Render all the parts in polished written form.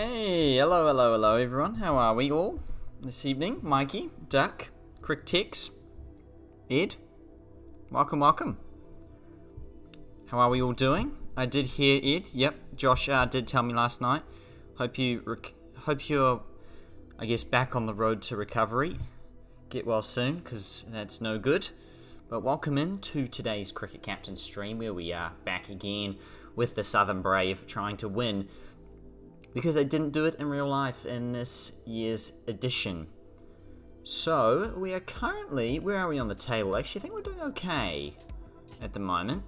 Hey, hello everyone. How are we all this evening? Mikey, Duck, Cricktix, Ed, welcome. How are we all doing? I did hear Ed. Yep, Josh did tell me last night. Hope you're, I guess, back on the road to recovery. Get well soon, because that's no good. But welcome into today's Cricket Captain stream, where we are back again with the Southern Brave trying to win, because they didn't do it in real life in this year's edition. So, we are currently, where are we on the table? Actually, I think we're doing okay at the moment.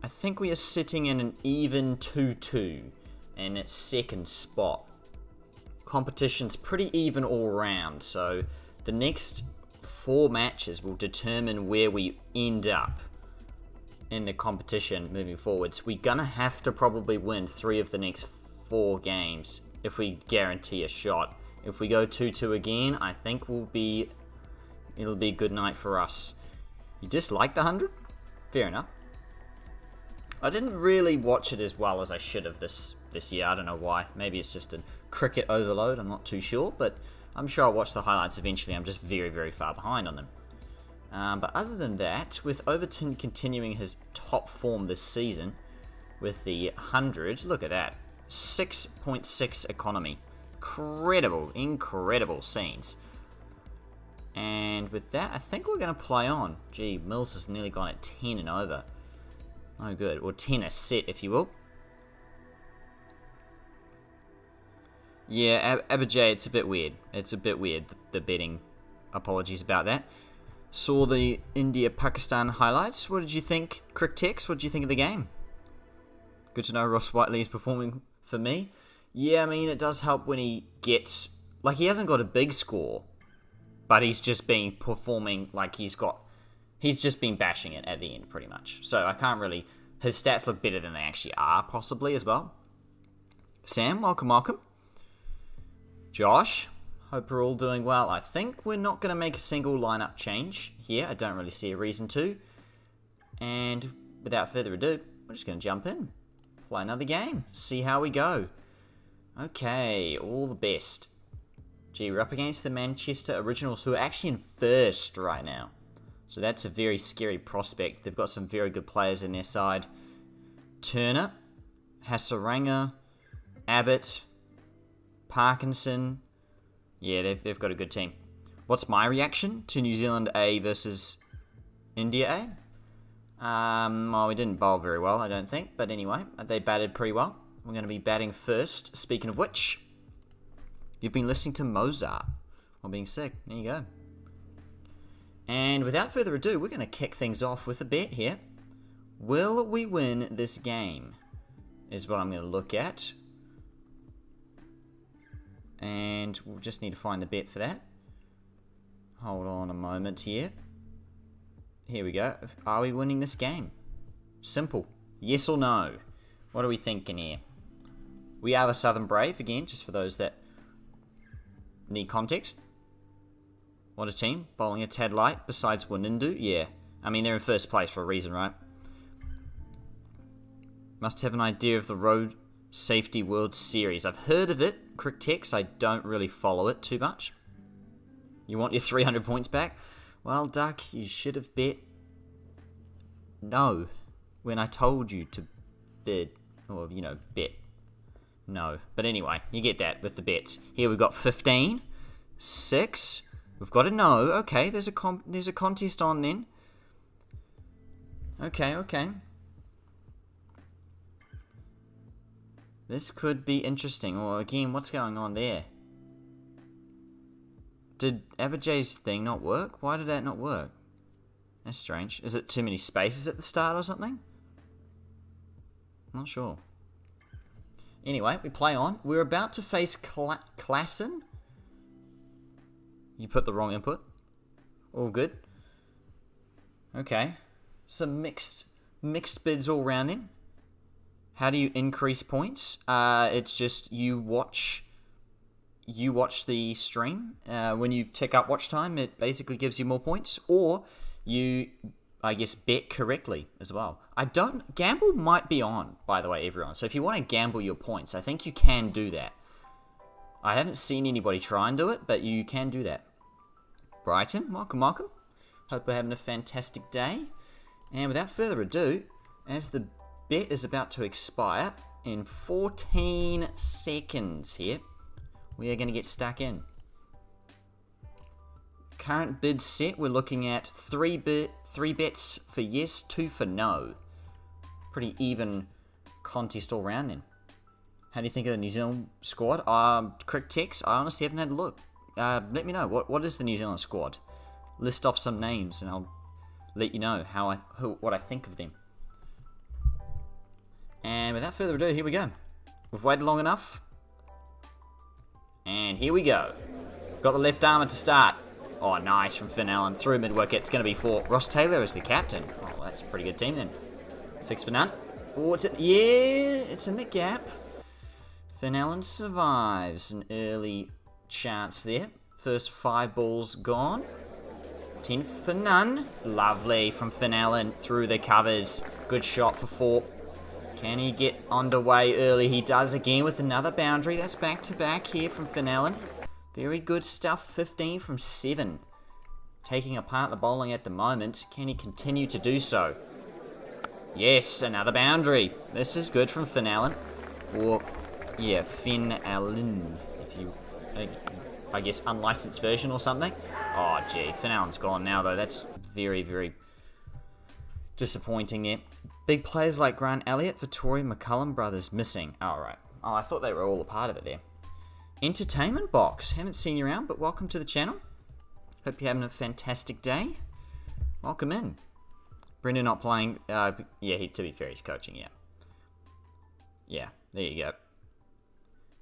I think we are sitting in an even 2-2 in its second spot. Competition's pretty even all round, so the next 4 matches will determine where we end up in the competition moving forwards. We're gonna have to probably win 3 of the next 4 games if we guarantee a shot. If we go 2-2 again, I think it'll be a good night for us. You dislike the 100? Fair enough. I didn't really watch it as well as I should have this year. I don't know why. Maybe it's just a cricket overload. I'm not too sure, but I'm sure I'll watch the highlights eventually. I'm just very, very far behind on them. But other than that, with Overton continuing his top form this season with the 100, look at that, 6.6 economy. Incredible scenes. And with that, I think we're going to play on. Gee, Mills has nearly gone at 10 and over. Oh good, or 10 a set if you will. Yeah, Abajay, it's a bit weird. The betting. Apologies about that. Saw the India-Pakistan highlights. What did you think, Cricktix? What did you think of the game? Good to know Ross Whiteley is performing for me. Yeah, I mean, it does help when he gets... Like, he hasn't got a big score, but he's just been performing like he's just been bashing it at the end, pretty much. So, I can't really... His stats look better than they actually are, possibly, as well. Sam, welcome. Josh... Hope we're all doing well. I think we're not going to make a single lineup change here. I don't really see a reason to. And without further ado, we're just going to jump in. Play another game. See how we go. Okay, all the best. Gee, we're up against the Manchester Originals, who are actually in first right now. So that's a very scary prospect. They've got some very good players in their side. Turner, Hasaranga, Abbott, Parkinson... Yeah, they've got a good team. What's my reaction to New Zealand A versus India A? Well, we didn't bowl very well, I don't think. But anyway, they batted pretty well. We're going to be batting first. Speaking of which, you've been listening to Mozart while being sick. There you go. And without further ado, we're going to kick things off with a bet here. Will we win this game? Is what I'm going to look at. And we'll just need to find the bet for that. Hold on a moment here. Here we go. Are we winning this game? Simple. Yes or no? What are we thinking here? We are the Southern Brave, again, just for those that need context. What a team. Bowling a tad light, besides Wanindu. Yeah. I mean, they're in first place for a reason, right? Must have an idea of the Road Safety World Series. I've heard of it. Cricktix, I don't really follow it too much. You want your 300 points back? Well, Duck, you should have bet no when I told you to bid, or, bet no. But anyway, you get that with the bets. Here we've got 15, 6, we've got a no. Okay, there's a contest on then. Okay. This could be interesting. Or again, what's going on there? Did Abajay's thing not work? Why did that not work? That's strange. Is it too many spaces at the start or something? Not sure. Anyway, we play on. We're about to face Klassen. You put the wrong input. All good. Okay. Some mixed bids all round in. How do you increase points? It's just you watch the stream. When you tick up watch time, it basically gives you more points. Or you, I guess, bet correctly as well. Gamble might be on, by the way, everyone. So if you want to gamble your points, I think you can do that. I haven't seen anybody try and do it, but you can do that. Brighton, welcome, welcome. Hope we're having a fantastic day. And without further ado, as the bet is about to expire in 14 seconds here, we are going to get stuck in. Current bid set, we're looking at 3 bets for yes, 2 for no. Pretty even contest all round then. How do you think of the New Zealand squad? Crick Tex, I honestly haven't had a look. Let me know, what is the New Zealand squad? List off some names and I'll let you know what I think of them. And without further ado, here we go. We've waited long enough. And here we go. Got the left armour to start. Oh, nice from Finn Allen. Through mid-wicket. It's going to be for Ross Taylor as the captain. Oh, that's a pretty good team then. 6 for none. Oh, it's it's in the gap. Finn Allen survives. An early chance there. First 5 balls gone. 10 for none. Lovely from Finn Allen through the covers. Good shot for 4. Can he get underway early? He does again with another boundary. That's back-to-back here from Finn Allen. Very good stuff. 15 from 7. Taking apart the bowling at the moment. Can he continue to do so? Yes, another boundary. This is good from Finn Allen. Or, yeah, Finn Allen. If you, I guess, unlicensed version or something. Oh, gee. Finn Allen's gone now, though. That's very, very disappointing there. Big players like Grant Elliott, Vittoria McCullum brothers missing. Oh, right. Oh, I thought they were all a part of it there. Entertainment Box. Haven't seen you around, but welcome to the channel. Hope you're having a fantastic day. Welcome in. Brendan not playing. Yeah, to be fair, he's coaching, yeah. Yeah, there you go.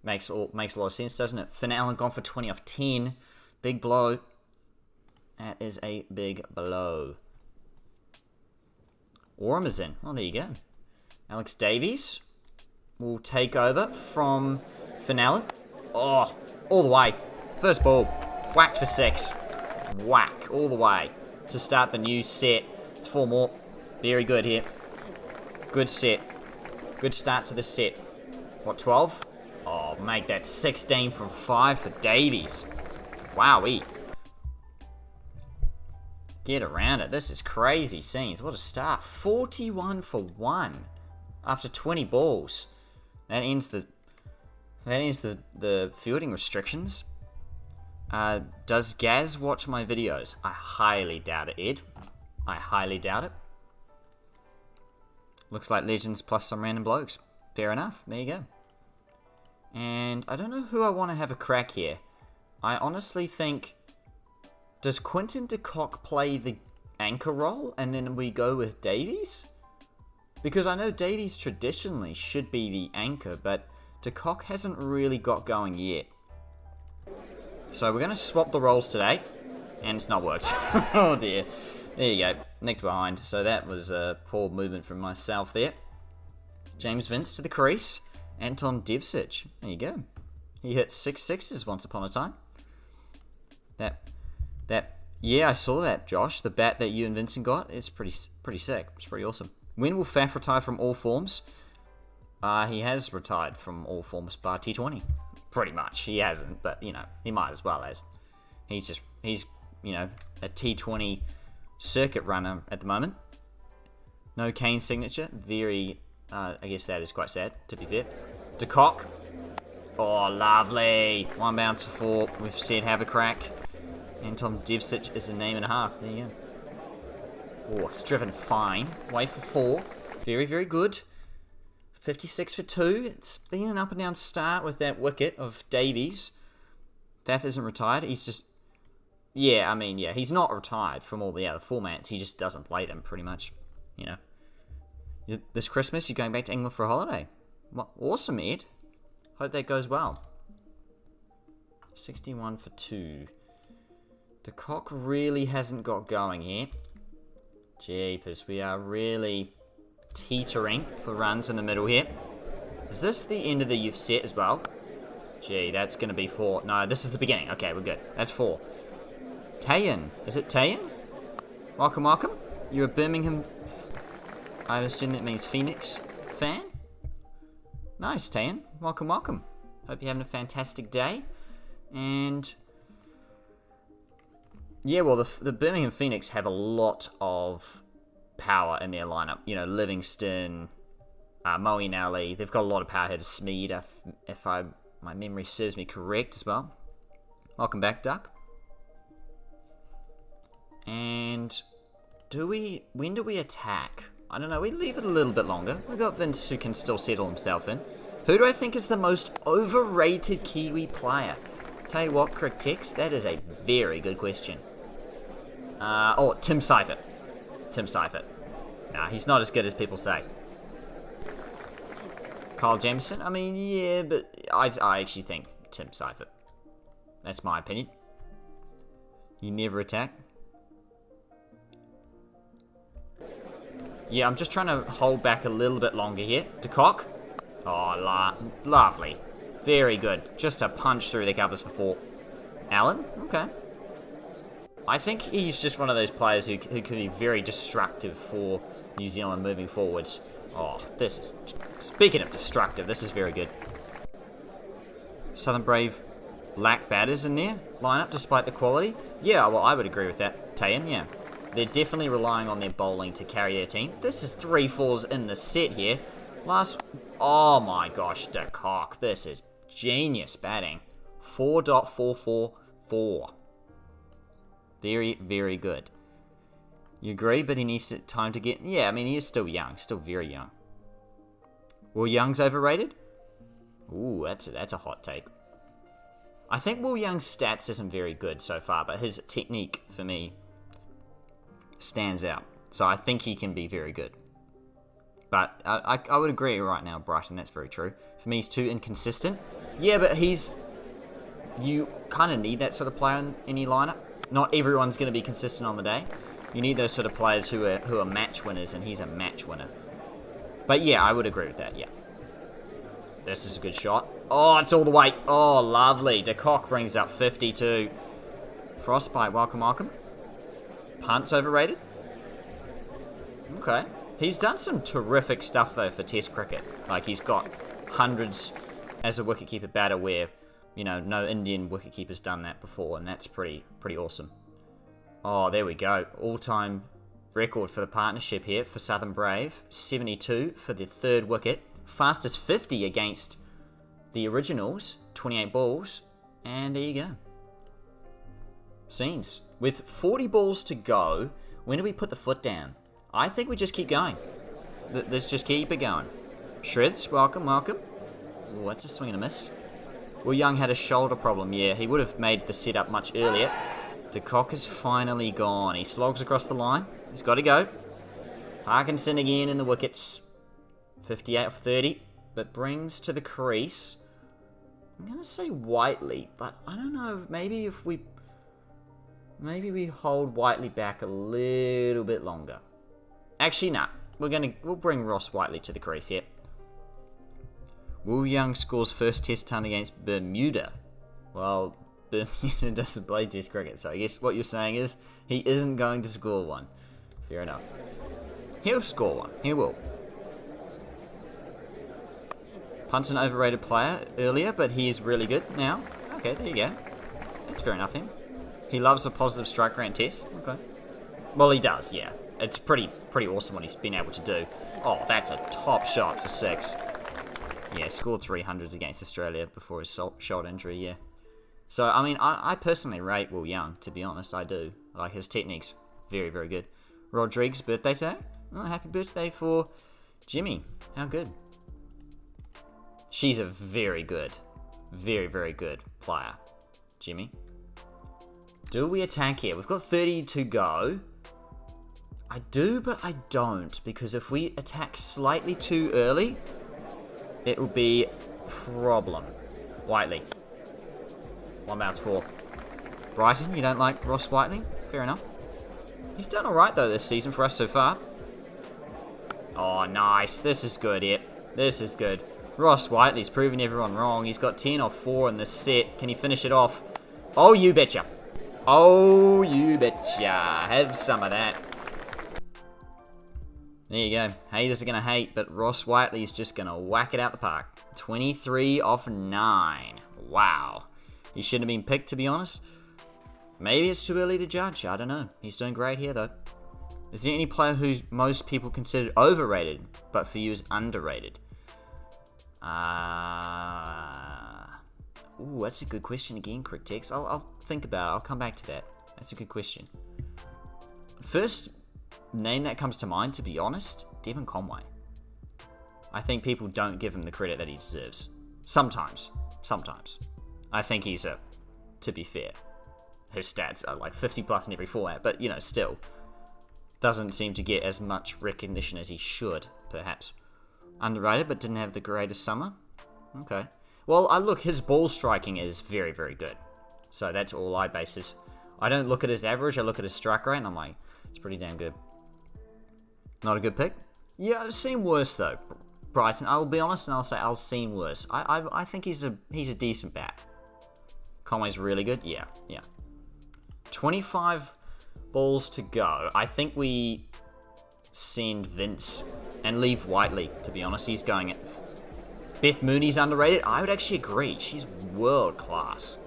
Makes a lot of sense, doesn't it? Finn Allen gone for 20 off 10. Big blow. That is a big blow. Orm is in. Oh, there you go. Alex Davies will take over from Finn Allen. Oh, all the way. First ball. Whacked for 6. Whack. All the way. To start the new set. It's 4 more. Very good here. Good set. Good start to the set. What, 12? Oh, make that 16 from 5 for Davies. Wowee. Get around it. This is crazy scenes. What a start. 41 for 1 after 20 balls. That ends the fielding restrictions. Does Gaz watch my videos? I highly doubt it, Ed. I highly doubt it. Looks like legends plus some random blokes. Fair enough. There you go. And I don't know who I want to have a crack here. I honestly think... Does Quinton de Kock play the anchor role and then we go with Davies? Because I know Davies traditionally should be the anchor, but de Kock hasn't really got going yet. So we're going to swap the roles today, and it's not worked. Oh dear. There you go. Nicked behind. So that was a poor movement from myself there. James Vince to the crease. Anton Devcic. There you go. He hit 6 sixes once upon a time. Yeah, I saw that, Josh. The bat that you and Vincent got is pretty sick. It's pretty awesome. When will Faf retire from all forms? He has retired from all forms bar T20. Pretty much. He hasn't, but, you know, he might as well as. He's, you know, a T20 circuit runner at the moment. No Kane signature. Very, I guess that is quite sad, to be fair. De Kock. Oh, lovely. 1 bounce for 4. We've said have a crack. Anton Devcic is a name and a half. There you go. Oh, it's driven fine. Way for 4. Very, very good. 56 for 2. It's been an up and down start with that wicket of Davies. Faf isn't retired. He's just... Yeah, I mean, yeah. He's not retired from all the other formats. He just doesn't play them, pretty much. You know. This Christmas, you're going back to England for a holiday. What? Awesome, Ed. Hope that goes well. 61 for 2. De Kock really hasn't got going here. Jeepers, we are really teetering for runs in the middle here. Is this the end of the youth set as well? Gee, that's going to be 4. No, this is the beginning. Okay, we're good. That's 4. Tayan. Is it Tayan? Welcome, welcome. You're a Birmingham... I assume that means Phoenix fan. Nice, Tan. Welcome, welcome. Hope you're having a fantastic day. And yeah, well, the Birmingham Phoenix have a lot of power in their lineup. You know, Livingston, Moeen Ali. They've got a lot of power here to Smeed, if my memory serves me correct as well. Welcome back, Duck. And when do we attack? I don't know, we leave it a little bit longer. We've got Vince who can still settle himself in. Who do I think is the most overrated Kiwi player? Tell you what, Crictex, that is a very good question. Tim Seifert. Tim Seifert. Nah, he's not as good as people say. Kyle Jamieson? I mean, yeah, but I actually think Tim Seifert. That's my opinion. You never attack. Yeah, I'm just trying to hold back a little bit longer here. De Kock. Oh, lovely. Very good. Just a punch through the covers for 4. Allen? Okay. I think he's just one of those players who could be very destructive for New Zealand moving forwards. Oh, this is... Speaking of destructive, this is very good. Southern Brave lack batters in their lineup despite the quality. Yeah, well, I would agree with that. Tayan, yeah. They're definitely relying on their bowling to carry their team. This is 3 fours in the set here. Oh my gosh, De Kock. This is genius batting. 4.444. Very, very good. You agree, but he needs time to get... Yeah, I mean, he is still young. Still very young. Will Young's overrated? Ooh, that's a hot take. I think Will Young's stats isn't very good so far, but his technique, for me, stands out. So I think he can be very good. But I would agree right now, Brighton, that's very true. For me, he's too inconsistent. Yeah, but you kind of need that sort of player in any lineup. Not everyone's going to be consistent on the day. You need those sort of players who are match winners, and he's a match winner. But yeah, I would agree with that, yeah. This is a good shot. Oh, it's all the way. Oh, lovely. De Kock brings up 52. Frostbite, welcome, welcome. Punt's overrated? Okay. He's done some terrific stuff, though, for Test cricket. Like, he's got hundreds as a wicketkeeper batter where, you know, no Indian wicketkeeper's done that before, and that's pretty awesome. Oh, there we go. All-time record for the partnership here for Southern Brave. 72 for the 3rd wicket. Fastest 50 against the originals. 28 balls. And there you go. Scenes. With 40 balls to go, when do we put the foot down? I think we just keep going. Let's just keep it going. Shreds, welcome, welcome. Ooh, that's a swing and a miss. Will Young had a shoulder problem. Yeah, he would have made the setup much earlier. De Kock is finally gone. He slogs across the line. He's got to go. Parkinson again in the wickets. 58 of 30. But brings to the crease. I'm going to say Whiteley. But I don't know. Maybe we hold Whiteley back a little bit longer. Actually, nah. We'll bring Ross Whiteley to the crease here. Will Young scores first Test ton against Bermuda. Well, Bermuda doesn't play Test cricket, so I guess what you're saying is he isn't going to score one. Fair enough. He'll score one. He will. Punt's an overrated player earlier, but he is really good now. Okay, there you go. That's fair enough then. He loves a positive strike rate Test. Okay. Well, he does, yeah. It's pretty awesome what he's been able to do. Oh, that's a top shot for 6. Yeah, scored 300s against Australia before his shoulder injury, yeah. So, I mean, I personally rate Will Young, to be honest, I do. Like, his technique's very, very good. Rodriguez' birthday today? Oh, happy birthday for Jimmy. How good. She's a very good, very, very good player. Jimmy. Do we attack here? We've got 30 to go. I do, but I don't, because if we attack slightly too early, it will be a problem. Whiteley. 1 bounce 4. Brighton, you don't like Ross Whiteley? Fair enough. He's done alright, though, this season for us so far. Oh, nice. This is good, yep. This is good. Ross Whiteley's proving everyone wrong. He's got 10 off 4 in this set. Can he finish it off? Oh, you betcha. Oh, you betcha. Have some of that. There you go. Haters are going to hate, but Ross Whiteley's just going to whack it out the park. 23 off 9. Wow. He shouldn't have been picked, to be honest. Maybe it's too early to judge. I don't know. He's doing great here, though. Is there any player who most people considered overrated, but for you is underrated? Ooh, that's a good question again, Cryptex. I'll think about it. I'll come back to that. That's a good question. First name that comes to mind, to be honest, Devon Conway. I think people don't give him the credit that he deserves. Sometimes. I think he's to be fair, his stats are like 50 plus in every format, but, you know, still doesn't seem to get as much recognition as he should, perhaps. Underrated, but didn't have the greatest summer. Okay. Well, look, his ball striking is very, very good. So that's all I base his. I don't look at his average, I look at his strike rate, and I'm like, it's pretty damn good. Not a good pick? Yeah, I've seen worse, though. Brighton, I'll be honest, and I'll say I've seen worse. I think he's a decent bat. Conway's really good? Yeah. 25 balls to go. I think we send Vince and leave Whiteley, to be honest. He's going at... Beth Mooney's underrated? I would actually agree. She's world class.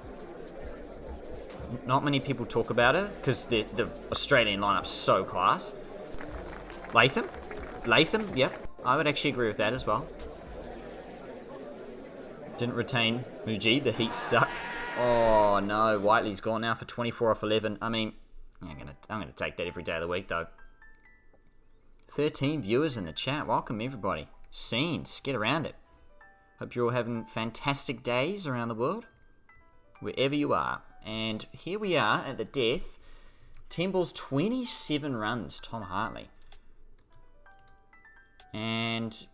Not many people talk about her because the Australian lineup's so class. Latham, yep. I would actually agree with that as well. Didn't retain Muji. The Heat suck. Oh no, Whiteley's gone now for 24 off 11. I mean, I'm gonna take that every day of the week though. 13 viewers in the chat. Welcome everybody. Scenes, get around it. Hope you're all having fantastic days around the world, wherever you are. And here we are at the death. 10 balls, 27 runs, Tom Hartley. And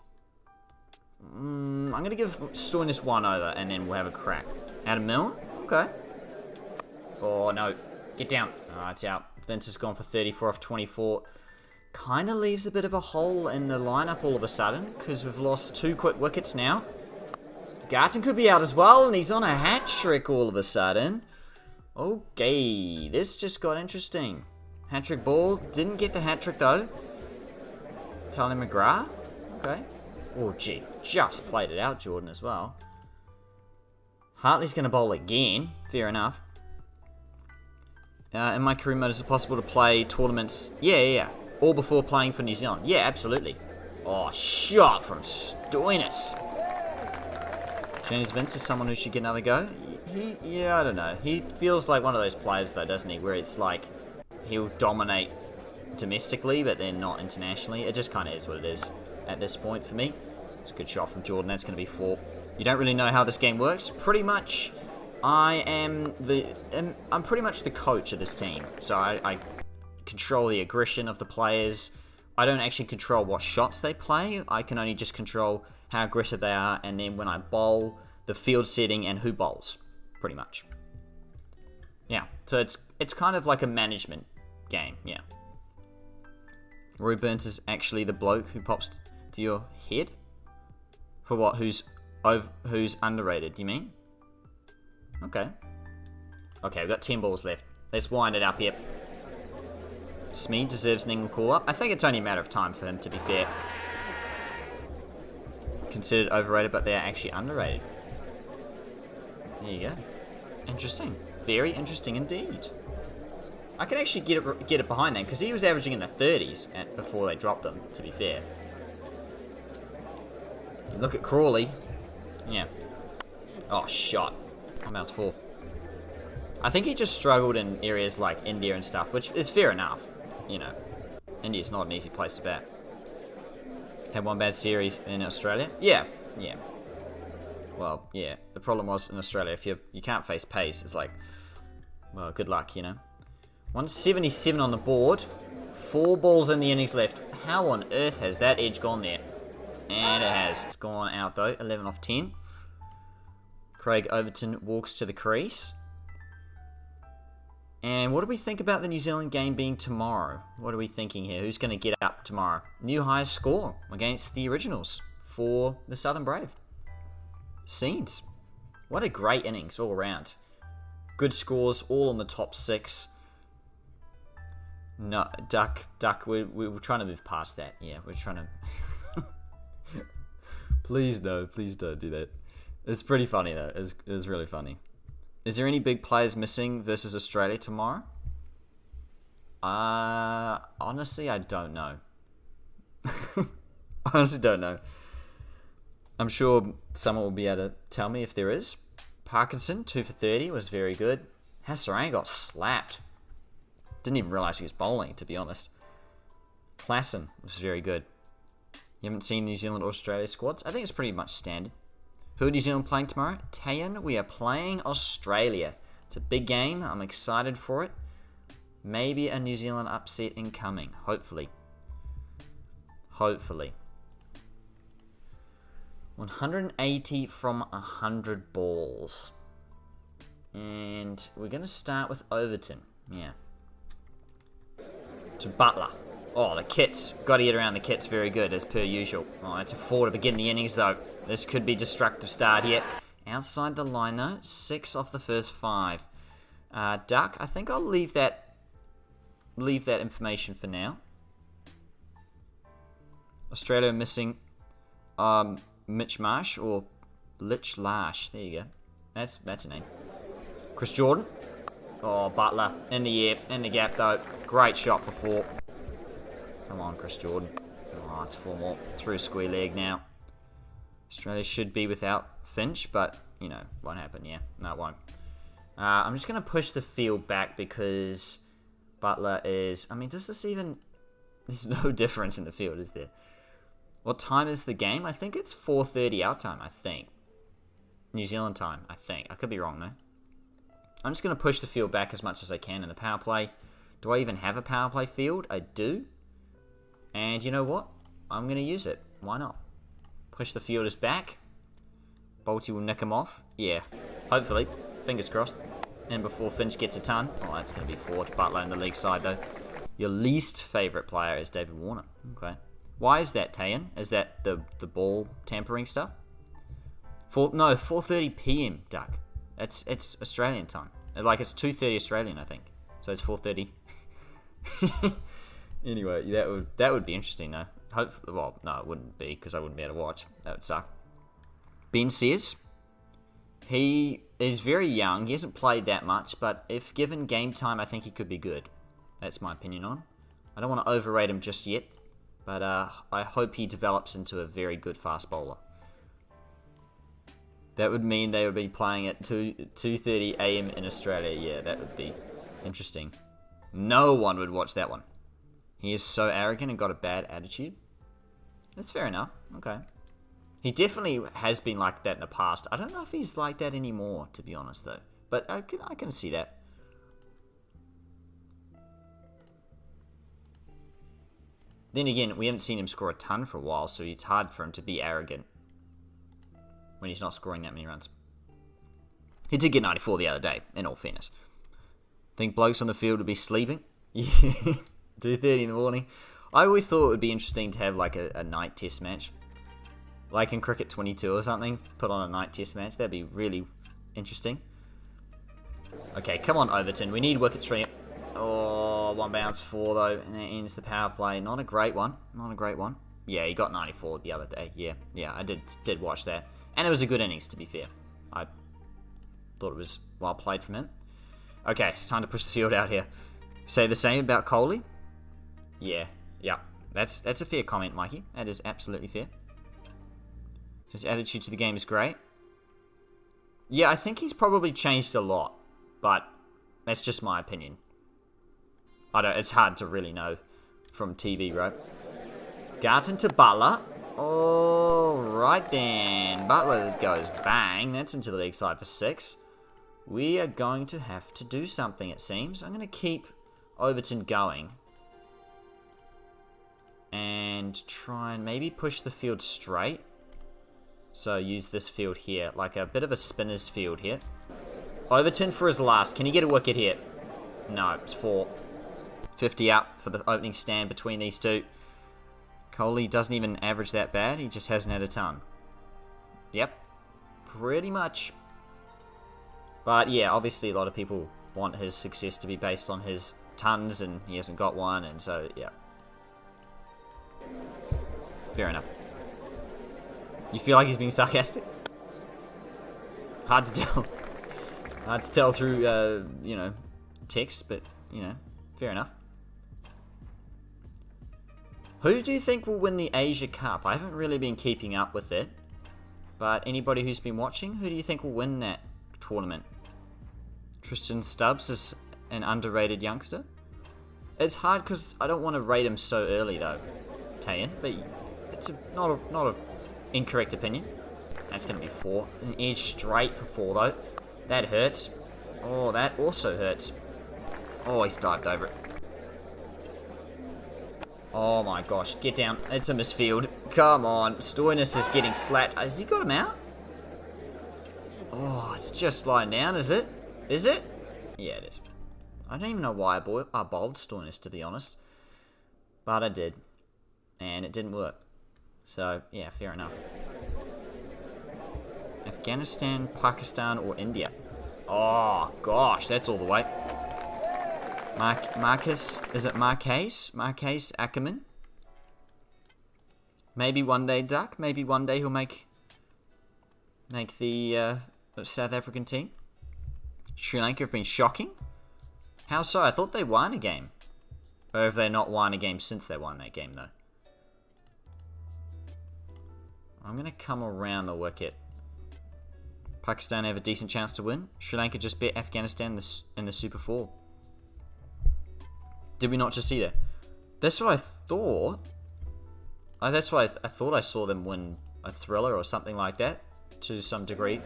I'm going to give Stoinis one over, and then we'll have a crack. Adam Milne? Okay. Oh, no. Get down. Oh, it's out. Vince has gone for 34 off 24. Kind of leaves a bit of a hole in the lineup all of a sudden, because we've lost 2 quick wickets now. Garton could be out as well, and he's on a hat-trick all of a sudden. Okay, this just got interesting. Hat-trick ball. Didn't get the hat-trick, though. Tally McGrath? Okay. Oh, gee. Just played it out, Jordan, as well. Hartley's going to bowl again. Fair enough. In my career mode, is it possible to play tournaments? Yeah. All before playing for New Zealand. Yeah, absolutely. Oh, shot from Stoinis. James Vince is someone who should get another go. Yeah, I don't know. He feels like one of those players, though, doesn't he? Where it's like he'll dominate domestically, but then not internationally. It just kind of is what it is at this point for me. It's a good shot from Jordan. That's going to be 4. You don't really know how this game works. Pretty much, I'm pretty much the coach of this team. So I control the aggression of the players. I don't actually control what shots they play. I can only just control how aggressive they are, and then when I bowl, the field setting and who bowls, pretty much. Yeah, so it's kind of like a management game, yeah. Roy Burns is actually the bloke who pops to your head? For what? Who's underrated, do you mean? Okay, we've got 10 balls left. Let's wind it up here. Smeed deserves an England call-up. I think it's only a matter of time for him, to be fair. Considered overrated, but they are actually underrated. There you go. Interesting. Very interesting indeed. I can actually get it behind them, because he was averaging in the 30s before they dropped them, to be fair. Look at Crawley. Yeah. Oh, shot. I'm out 4. I think he just struggled in areas like India and stuff, which is fair enough. You know, India's not an easy place to bat. Had one bad series in Australia? Yeah. Well, yeah. The problem was in Australia, if you can't face pace, it's like, well, good luck, you know. 177 on the board. 4 balls in the innings left. How on earth has that edge gone there? And it has. It's gone out, though. 11 off 10. Craig Overton walks to the crease. And what do we think about the New Zealand game being tomorrow? What are we thinking here? Who's going to get up tomorrow? New highest score against the Originals for the Southern Brave. Scenes. What a great innings all around. Good scores, all in the top 6. No, Duck, we're trying to move past that. Yeah, we're trying to... Please don't do that. It's pretty funny, though. It's really funny. Is there any big players missing versus Australia tomorrow? Honestly, I don't know. Honestly, don't know. I'm sure someone will be able to tell me if there is. Parkinson, 2 for 30, was very good. Hasarang got slapped. Didn't even realise he was bowling, to be honest. Klassen was very good. You haven't seen New Zealand or Australia squads? I think it's pretty much standard. Who are New Zealand playing tomorrow? Tayan, we are playing Australia. It's a big game. I'm excited for it. Maybe a New Zealand upset incoming. Hopefully. Hopefully. 180 from 100 balls. And we're going to start with Overton. Yeah. To Butler. Oh, the kits. Got to get around the kits very good, as per usual. Oh, it's a 4 to begin the innings, though. This could be destructive start here. Outside the line, though. 6 off the first 5. Duck, I think I'll leave that information for now. Australia missing Mitch Marsh or Lich Lash. There you go. That's a name. Chris Jordan. Oh, Butler in the air, in the gap though. Great shot for 4. Come on, Chris Jordan. Oh, it's 4 more. Through square leg now. Australia should be without Finch, but, you know, won't happen, yeah. No, it won't. I'm just going to push the field back because Butler is... I mean, does this even... There's no difference in the field, is there? What time is the game? I think it's 4:30 our time, I think. New Zealand time, I think. I could be wrong, though. I'm just going to push the field back as much as I can in the power play. Do I even have a power play field? I do. And you know what? I'm going to use it. Why not? Push the fielders back. Bolty will nick him off. Yeah. Hopefully. Fingers crossed. And before Finch gets a ton. Oh, that's going to be 4 to Butler in the league side, though. Your least favourite player is David Warner. Okay. Why is that, Tayan? Is that the ball tampering stuff? 4:30 PM, Duck. It's Australian time. Like, it's 2:30 Australian, I think. So it's 4:30. Anyway, that would be interesting, though. Hopefully, well, no, it wouldn't be, because I wouldn't be able to watch. That would suck. Ben Sears. He is very young. He hasn't played that much, but if given game time, I think he could be good. That's my opinion on him. I don't want to overrate him just yet, but I hope he develops into a very good fast bowler. That would mean they would be playing at 2:30 AM in Australia. Yeah, that would be interesting. No one would watch that one. He is so arrogant and got a bad attitude. That's fair enough. Okay. He definitely has been like that in the past. I don't know if he's like that anymore, to be honest, though. But I can see that. Then again, we haven't seen him score a ton for a while, so it's hard for him to be arrogant when he's not scoring that many runs. He did get 94 the other day, in all fairness. Think blokes on the field would be sleeping? Yeah. 2:30 in the morning. I always thought it would be interesting to have like a night test match. Like in Cricket 22 or something. Put on a night test match. That'd be really interesting. Okay, come on, Overton. We need wickets for him. Oh, 1 bounce 4 though. And that ends the power play. Not a great one. Not a great one. Yeah, he got 94 the other day. Yeah, I did watch that. And it was a good innings, to be fair. I thought it was well played from him. Okay, it's time to push the field out here. Say the same about Kohli? Yeah. That's a fair comment, Mikey. That is absolutely fair. His attitude to the game is great. Yeah, I think he's probably changed a lot, but that's just my opinion. It's hard to really know from TV, right? Garton to Butler. All right then. Butler goes bang. That's into the leg side for 6. We are going to have to do something, it seems. I'm going to keep Overton going. And try and maybe push the field straight. So use this field here, like a bit of a spinner's field here. Overton for his last. Can he get a wicket here? No, it's 4. 50 up for the opening stand between these two. Kohli doesn't even average that bad. He just hasn't had a ton. Yep, pretty much. But yeah, obviously a lot of people want his success to be based on his tons and he hasn't got one, and so, yeah. Fair enough. You feel like he's being sarcastic? Hard to tell. Hard to tell through, you know, text, but, you know, fair enough. Who do you think will win the Asia Cup? I haven't really been keeping up with it, but anybody who's been watching, who do you think will win that tournament? Tristan Stubbs is an underrated youngster. It's hard because I don't want to rate him so early, though, Tayan, but it's not a incorrect opinion. That's going to be 4. An edge straight for 4, though. That hurts. Oh, that also hurts. Oh, he's dived over it. Oh my gosh, get down. It's a misfield. Come on. Stoinis is getting slapped. Has he got him out? Oh, it's just sliding down, is it? Is it? Yeah, it is. I don't even know why I bowled Stoinis, to be honest. But I did. And it didn't work. So, yeah, fair enough. Afghanistan, Pakistan, or India? Oh, gosh, that's all the way. Marcus, is it Marquez? Marquez Ackerman? Maybe one day, Duck. Maybe one day he'll make the South African team. Sri Lanka have been shocking. How so? I thought they won a game. Or have they not won a game since they won that game, though? I'm going to come around the wicket. Pakistan have a decent chance to win. Sri Lanka just beat Afghanistan in the Super 4. Did we not just see that? That's what I thought. That's why I thought I saw them win a thriller or something like that, to some degree.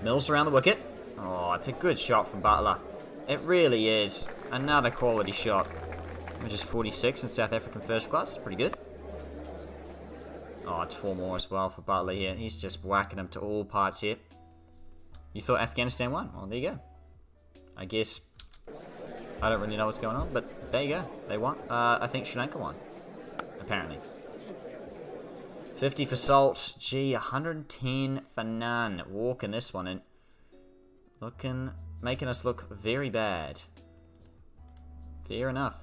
Mills around the wicket. Oh, it's a good shot from Butler. It really is. Another quality shot. Which is 46 in South African first class. Pretty good. Oh, it's 4 more as well for Butler here. He's just whacking them to all parts here. You thought Afghanistan won? Well, there you go. I guess I don't really know what's going on, but there you go. They won. I think Sri Lanka won. Apparently. 50 for Salt. Gee, 110 for none. Walking this one in. Making us look very bad. Fair enough.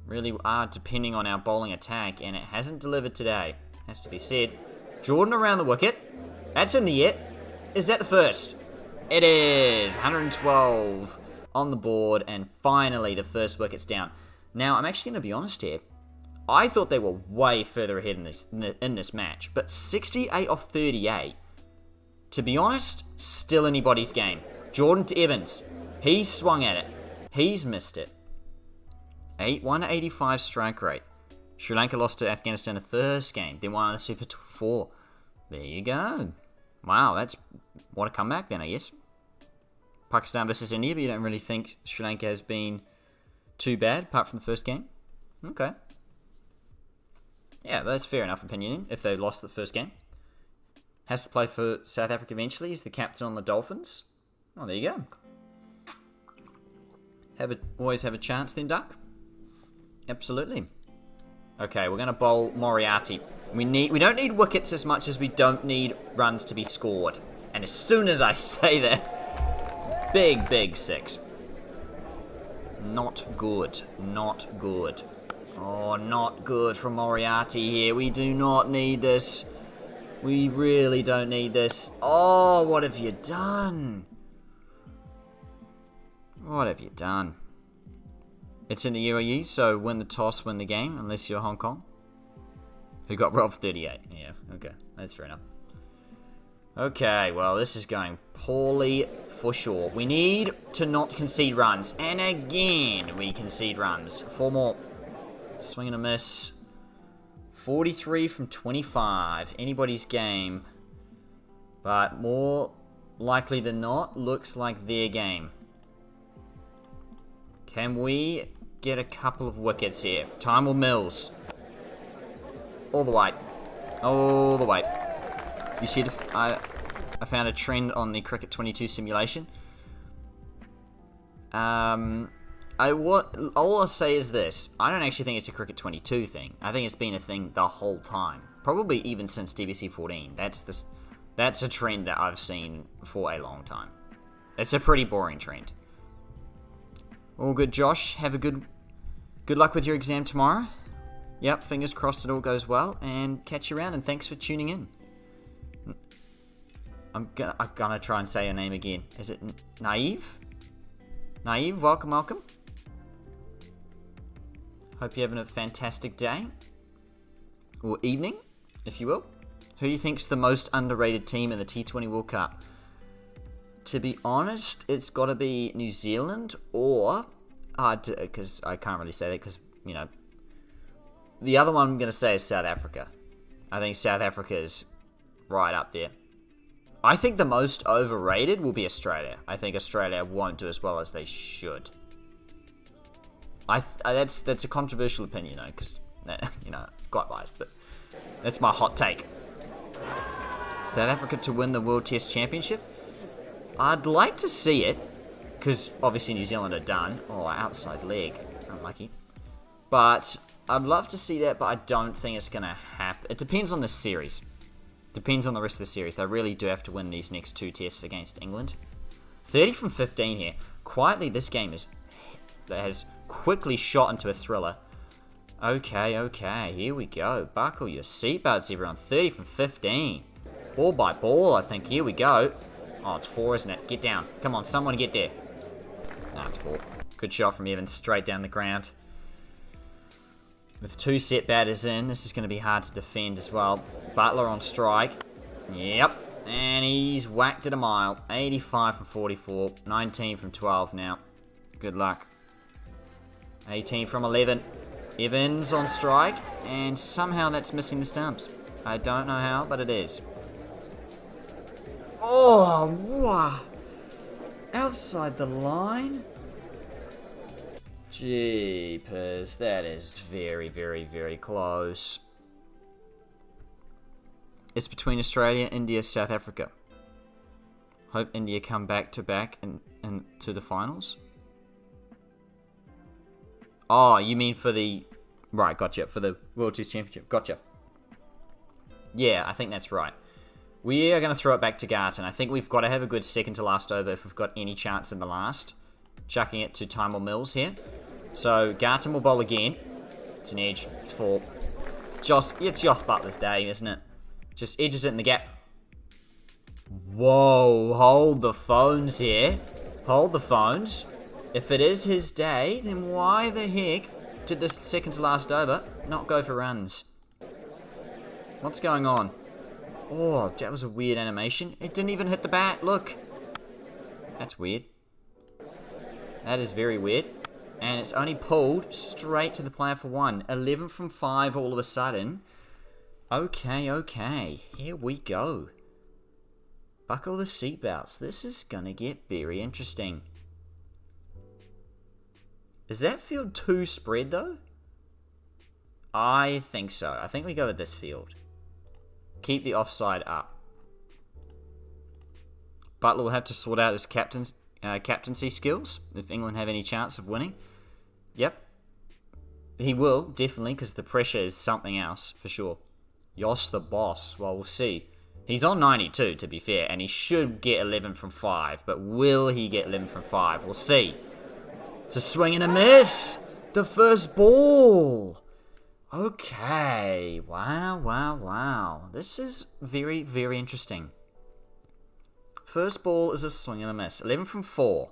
Really are depending on our bowling attack, and it hasn't delivered today. Has to be said. Jordan around the wicket. That's in the air. Is that the first? It is. 112 on the board, and finally the first wicket's down. Now, I'm actually going to be honest here. I thought they were way further ahead in this match, but 68 off 38. To be honest, still anybody's game. Jordan to Evans. He's swung at it. He's missed it. 185 strike rate. Sri Lanka lost to Afghanistan the first game, then won the Super 4. There you go. Wow, that's what a comeback then, I guess. Pakistan versus India, but you don't really think Sri Lanka has been too bad, apart from the first game? Okay. Yeah, that's fair enough opinion, if they lost the first game. Has to play for South Africa eventually. He's the captain on the Dolphins. Oh, there you go. Always have a chance then, Duck. Absolutely. Okay, we're going to bowl Moriarty. We don't need wickets as much as we don't need runs to be scored. And as soon as I say that, big 6. Not good. Not good. Oh, not good from Moriarty here. We do not need this. We really don't need this. Oh, what have you done? What have you done? It's in the UAE, so win the toss, win the game, unless you're Hong Kong. Who got robbed 38. Yeah, okay. That's fair enough. Okay, well, this is going poorly for sure. We need to not concede runs. And again, we concede runs. 4 more. Swing and a miss. 43 from 25. Anybody's game. But more likely than not, looks like their game. Can we get a couple of wickets here? Time or Mills? All the way. All the way. You see, I found a trend on the Cricket 22 simulation. All I'll say is this. I don't actually think it's a Cricket 22 thing. I think it's been a thing the whole time. Probably even since DBC 14. That's a trend that I've seen for a long time. It's a pretty boring trend. All good, Josh. Have a good luck with your exam tomorrow. Yep, fingers crossed it all goes well, and catch you around, and thanks for tuning in. I'm gonna try and say your name again. Is it Naive? Naive, welcome. Hope you're having a fantastic day. Or evening, if you will. Who do you think's the most underrated team in the T20 World Cup? To be honest, it's got to be New Zealand or... because I can't really say that because, the other one I'm going to say is South Africa. I think South Africa is right up there. I think the most overrated will be Australia. I think Australia won't do as well as they should. That's a controversial opinion, because, it's quite biased, but that's my hot take. South Africa to win the World Test Championship? I'd like to see it, because obviously New Zealand are done. Oh, outside leg. Unlucky. But I'd love to see that, but I don't think it's going to happen. It depends on the series. Depends on the rest of the series. They really do have to win these next 2 tests against England. 30 from 15 here. Quietly, this game has quickly shot into a thriller. Okay, here we go. Buckle your seatbelts, everyone. 30 from 15. Ball by ball, I think. Here we go. Oh, it's 4, isn't it? Get down. Come on, someone get there. Nah, it's 4. Good shot from Evans, straight down the ground. With 2 set batters in, this is going to be hard to defend as well. Butler on strike. Yep. And he's whacked it a mile. 85 from 44. 19 from 12 now. Good luck. 18 from 11. Evans on strike. And somehow that's missing the stumps. I don't know how, but it is. Oh, wow. Outside the line. Jeepers, that is very, very, very close. It's between Australia, India, South Africa. Hope India come back to back and to the finals. Oh, you mean for the... Right, gotcha. For the World Test Championship. Gotcha. Yeah, I think that's right. We are going to throw it back to Garton. I think we've got to have a good second to last over if we've got any chance in the last. Chucking it to Tymor Mills here. So, Garton will bowl again. It's an edge. It's 4. It's Josh Butler's day, isn't it? Just edges it in the gap. Whoa, hold the phones here. Hold the phones. If it is his day, then why the heck did this second to last over not go for runs? What's going on? Oh, that was a weird animation. It didn't even hit the bat. Look. That's weird. That is very weird. And it's only pulled straight to the player for 1. 11 from 5 all of a sudden. Okay. Here we go. Buckle the seatbelts. This is going to get very interesting. Is that field 2 spread, though? I think so. I think we go with this field. Keep the offside up. Butler will have to sort out his captaincy skills if England have any chance of winning. Yep. He will, definitely, because the pressure is something else, for sure. Yosh the boss. Well, we'll see. He's on 92, to be fair, and he should get 11 from 5. But will he get 11 from 5? We'll see. It's a swing and a miss! The first ball! Okay. Wow. This is very, very interesting. First ball is a swing and a miss. 11 from 4.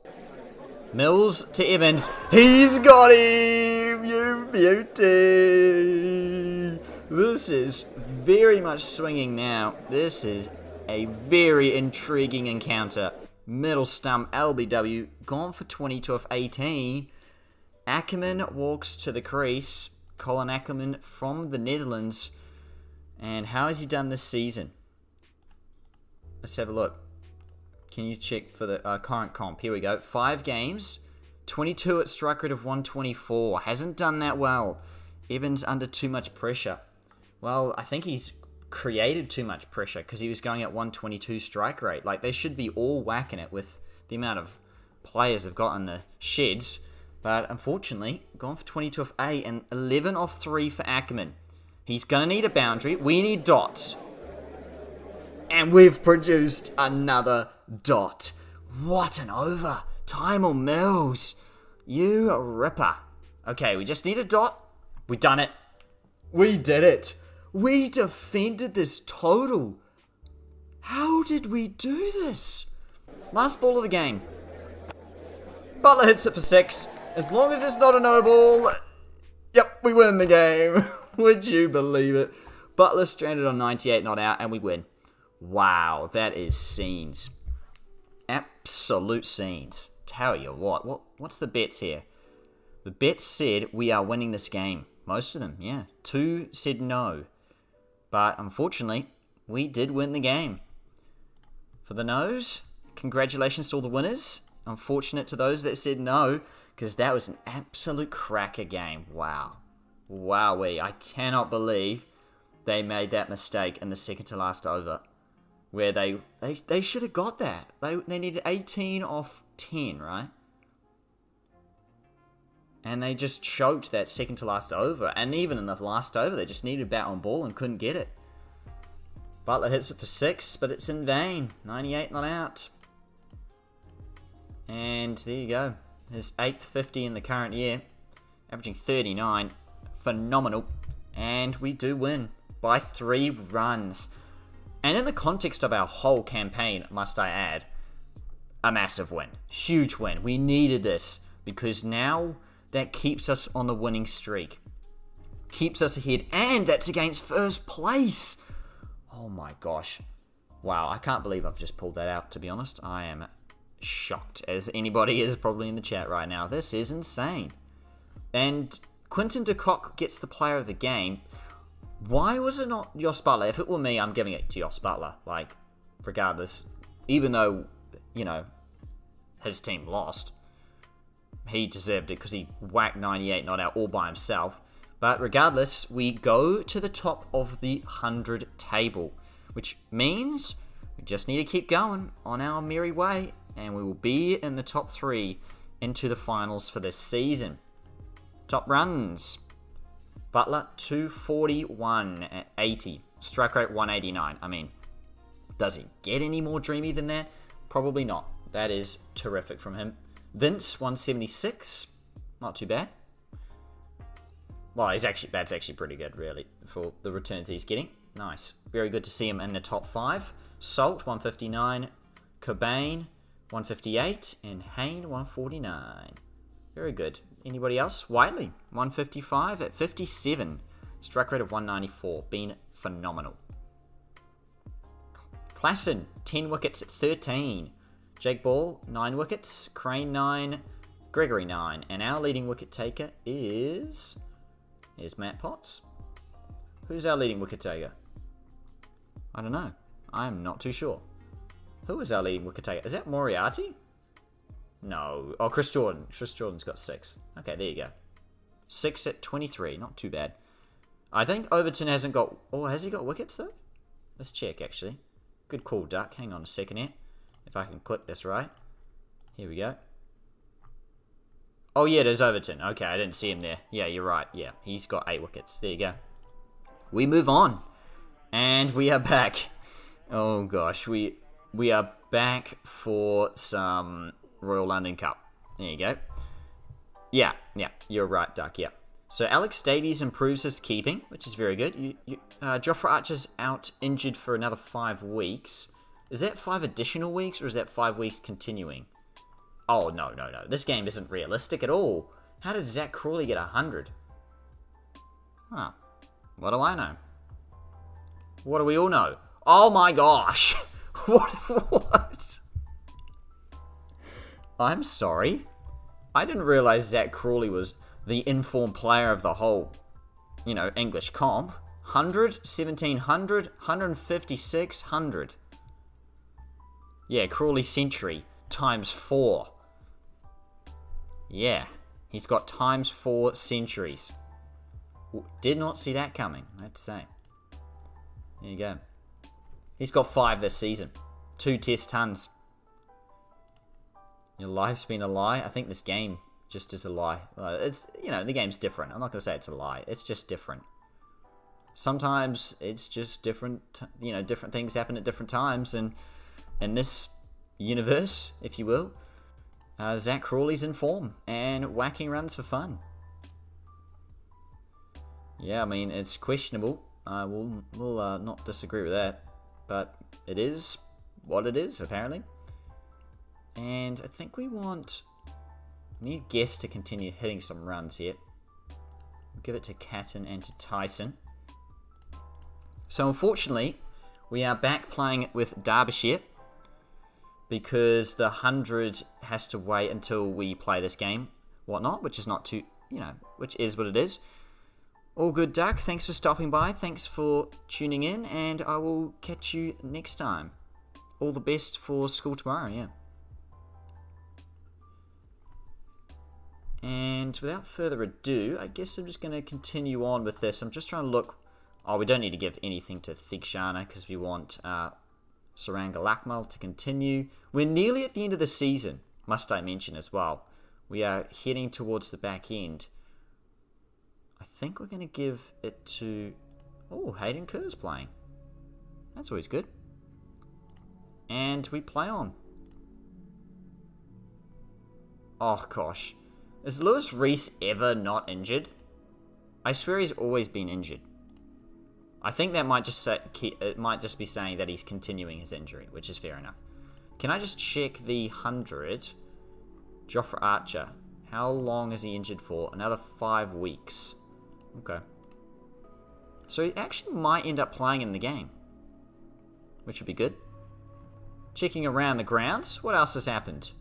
Mills to Evans. He's got him! You beauty! This is very much swinging now. This is a very intriguing encounter. Middle stump, LBW, gone for 22 of 18. Ackerman walks to the crease. Colin Ackerman from the Netherlands. And how has he done this season? Let's have a look. Can you check for the current comp? Here we go. 5 games. 22 at strike rate of 124. Hasn't done that well. Evans under too much pressure. Well, I think he's created too much pressure because he was going at 122 strike rate. Like, they should be all whacking it with the amount of players they've got in the sheds. But unfortunately, gone for 22 off 8 and 11 off 3 for Ackerman. He's going to need a boundary. We need dots. And we've produced another dot. What an over. Tymor Mills. You ripper. Okay, we just need a dot. We done it. We did it. We defended this total. How did we do this? Last ball of the game. Butler hits it for 6. As long as it's not a no ball. Yep, we win the game. Would you believe it? Butler stranded on 98 not out and we win. Wow, that is scenes. Absolute scenes. Tell you what's the bets here? The bets said we are winning this game. Most of them, yeah. 2 said no. But unfortunately, we did win the game. For the no's, congratulations to all the winners. Unfortunate to those that said no, because that was an absolute cracker game. Wow. Wowee. I cannot believe they made that mistake in the second to last over. Where they should have got that. They needed 18 off 10, right? And they just choked that second to last over. And even in the last over, they just needed a bat on ball and couldn't get it. Butler hits it for 6, but it's in vain. 98 not out. And there you go. His 8th 50 in the current year. Averaging 39. Phenomenal. And we do win by 3 runs. And in the context of our whole campaign, must I add, a massive win. Huge win. We needed this because now that keeps us on the winning streak. Keeps us ahead. And that's against first place. Oh my gosh. Wow, I can't believe I've just pulled that out, to be honest. I am shocked, as anybody is probably in the chat right now. This is insane. And Quinton de Kock gets the player of the game. Why was it not Jos Butler? If it were me, I'm giving it to Jos Butler. Like, regardless. Even though, you know, his team lost. He deserved it because he whacked 98 not out all by himself. But regardless, we go to the top of the 100 table. Which means we just need to keep going on our merry way. And we will be in the top 3 into the finals for this season. Top runs. Butler, 241 at 80. Strike rate, 189. I mean, does it get any more dreamy than that? Probably not. That is terrific from him. Vince, 176. Not too bad. Well, that's actually pretty good, really, for the returns he's getting. Nice. Very good to see him in the top 5. Salt, 159. Cobain, 158. And Hayne, 149. Very good. Anybody else? Whiteley, 155 at 57. Strike rate of 194. Been phenomenal. Klassen, 10 wickets at 13. Jake Ball, 9 wickets. Crane, 9. Gregory, 9. And our leading wicket taker is Matt Potts. Who's our leading wicket taker? I don't know. I'm not too sure. Who is our leading wicket taker? Is that Moriarty? No. Oh, Chris Jordan. Chris Jordan's got 6. Okay, there you go. 6 at 23. Not too bad. I think Overton hasn't got... Oh, has he got wickets, though? Let's check, actually. Good call, Duck. Hang on a second here. If I can click this right. Here we go. Oh, yeah, there's Overton. Okay, I didn't see him there. Yeah, you're right. Yeah, he's got 8 wickets. There you go. We move on. And we are back. Oh, gosh. We are back for some Royal London Cup. There you go. Yeah, you're right, Duck, yeah. So Alex Davies improves his keeping, which is very good. Jofra Archer's out injured for another 5 weeks. Is that 5 additional weeks, or is that 5 weeks continuing? Oh, no. This game isn't realistic at all. How did Zach Crawley get 100? Huh. What do I know? What do we all know? Oh my gosh! What? I'm sorry. I didn't realize Zach Crawley was the informed player of the whole, English comp. 100, 1700, 156, 100. Yeah, Crawley century times 4. Yeah, he's got times 4 centuries. Did not see that coming, I have to say. There you go. He's got 5 this season. 2 test tons. Your life's been a lie? I think this game just is a lie. It's, the game's different. I'm not going to say it's a lie. It's just different. Sometimes it's just different, different things happen at different times. And in this universe, if you will, Zach Crawley's in form and whacking runs for fun. Yeah, I mean, it's questionable. We'll not disagree with that. But it is what it is, apparently. And I think we need Guest to continue hitting some runs here. We'll give it to Catton and to Tyson. So unfortunately, we are back playing with Derbyshire, because the 100 has to wait until we play this game, whatnot, which is not too, which is what it is. All good, Duck. Thanks for stopping by. Thanks for tuning in, and I will catch you next time. All the best for school tomorrow, yeah. And without further ado, I guess I'm just going to continue on with this. I'm just trying to look. Oh, we don't need to give anything to Thigshana because we want Saranga Lakmal to continue. We're nearly at the end of the season, must I mention as well. We are heading towards the back end. I think we're going to give it to... Oh, Hayden Kerr's playing. That's always good. And we play on. Oh, gosh. Is Lewis Reese ever not injured? I swear he's always been injured. I think that might just be saying that he's continuing his injury, which is fair enough. Can I just check the 100? Jofra Archer. How long is he injured for? Another 5 weeks. Okay. So he actually might end up playing in the game, which would be good. Checking around the grounds. What else has happened?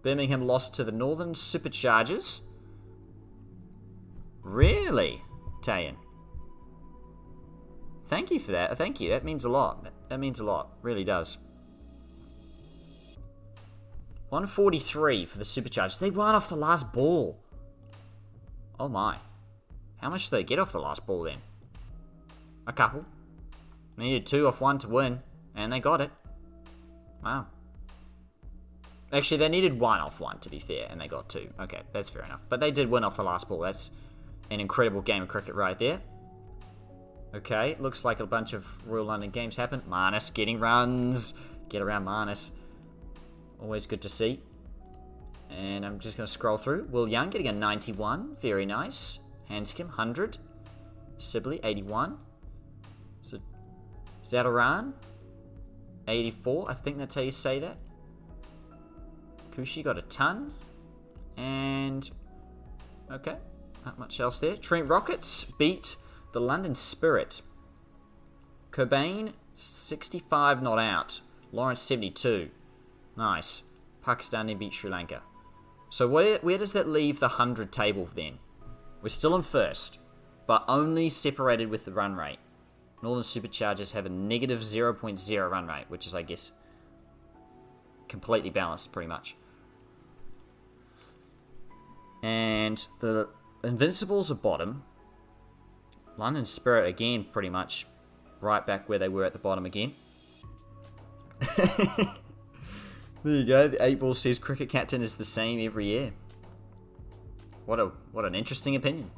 Birmingham lost to the Northern Superchargers. Really? Tayan. Thank you for that. Thank you. That means a lot. That means a lot. Really does. 143 for the Superchargers. They won off the last ball. Oh my. How much did they get off the last ball then? A couple. They needed 2 off 1 to win. And they got it. Wow. Actually, they needed 1 off 1 to be fair. And they got 2. Okay, that's fair enough. But they did win off the last ball. That's an incredible game of cricket right there. Okay, looks like a bunch of Royal London games happened. Marnus getting runs. Get around Marnus. Always good to see. And I'm just going to scroll through. Will Young getting a 91. Very nice. Hanscom, 100. Sibley, 81. So, Zadaran, 84. I think that's how you say that. Kushi got a ton. And, okay, not much else there. Trent Rockets beat the London Spirit. Cobain, 65 not out. Lawrence, 72. Nice. Pakistan beat Sri Lanka. So where does that leave the 100 table then? We're still in first, but only separated with the run rate. Northern Superchargers have a negative 0.0 run rate, which is, I guess, completely balanced pretty much. And the Invincibles are bottom. London Spirit, again, pretty much right back where they were at the bottom again. There you go. The 8 Ball says cricket captain is the same every year. What an interesting opinion.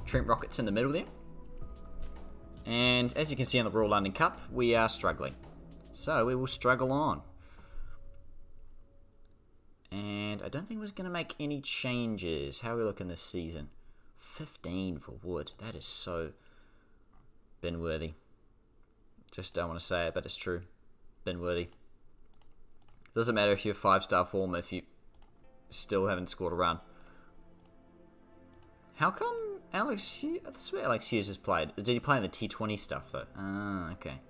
Trent Rockets in the middle there. And as you can see on the Royal London Cup, we are struggling. So we will struggle on. And I don't think we're going to make any changes. How are we looking this season? 15 for Wood. That is so bin-worthy. Just don't want to say it, but it's true. Bin-worthy. Doesn't matter if you're 5-star form if you still haven't scored a run. How come Alex Hughes... That's where Alex Hughes has played. Did he play in the T20 stuff, though? Ah, okay.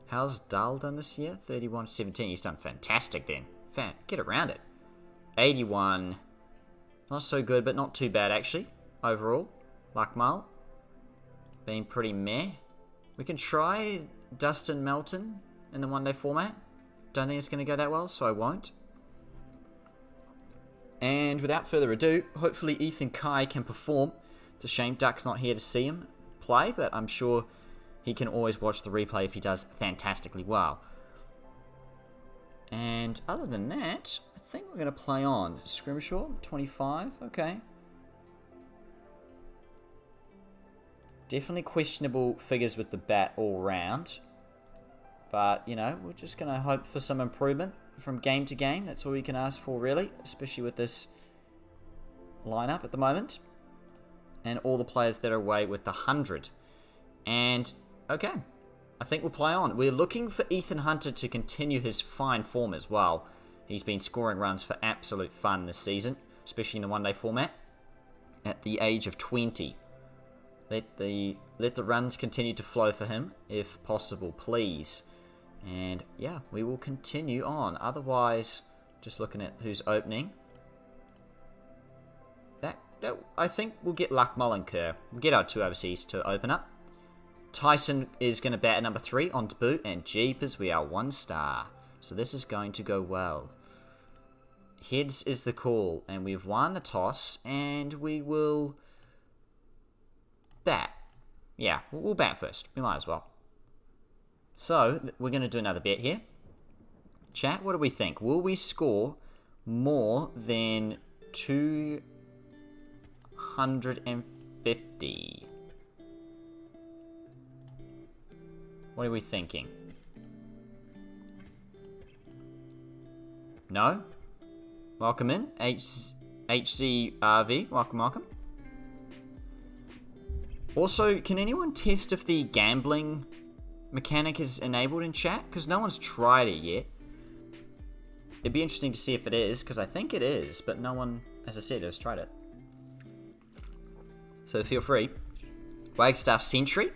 How's Dahl done this year? 31-17. He's done fantastic then. Get around it. 81... Not so good, but not too bad, actually. Overall. Lakmal. Being pretty meh. We can try Dustin Melton in the one-day format. Don't think it's going to go that well, so I won't. And without further ado, hopefully Ethan Kai can perform. It's a shame Duck's not here to see him play, but I'm sure he can always watch the replay if he does fantastically well. And other than that, I think we're going to play on. Scrimshaw, 25, okay. Definitely questionable figures with the bat all round. But, you know, we're just going to hope for some improvement from game to game. That's all we can ask for, really, especially with this lineup at the moment. And all the players that are away with the 100. And, okay, I think we'll play on. We're looking for Ethan Hunter to continue his fine form as well. He's been scoring runs for absolute fun this season, especially in the one-day format, at the age of 20. Let the runs continue to flow for him, if possible, please. And, yeah, we will continue on. Otherwise, just looking at who's opening. I think we'll get Luck Mollenker. We'll get our 2 overseas to open up. Tyson is going to bat at number 3 on debut. And jeepers, we are 1 star. So this is going to go well. Heads is the call. And we've won the toss. And we will bat. Yeah, we'll bat first. We might as well. So, we're going to do another bet here. Chat, what do we think? Will we score more than 250? What are we thinking? No? Welcome in. HCRV, welcome. Also, can anyone test if the gambling mechanic is enabled in chat? Because no one's tried it yet. It'd be interesting to see if it is, because I think it is, but no one, as I said, has tried it. So feel free. Wagstaff Sentry.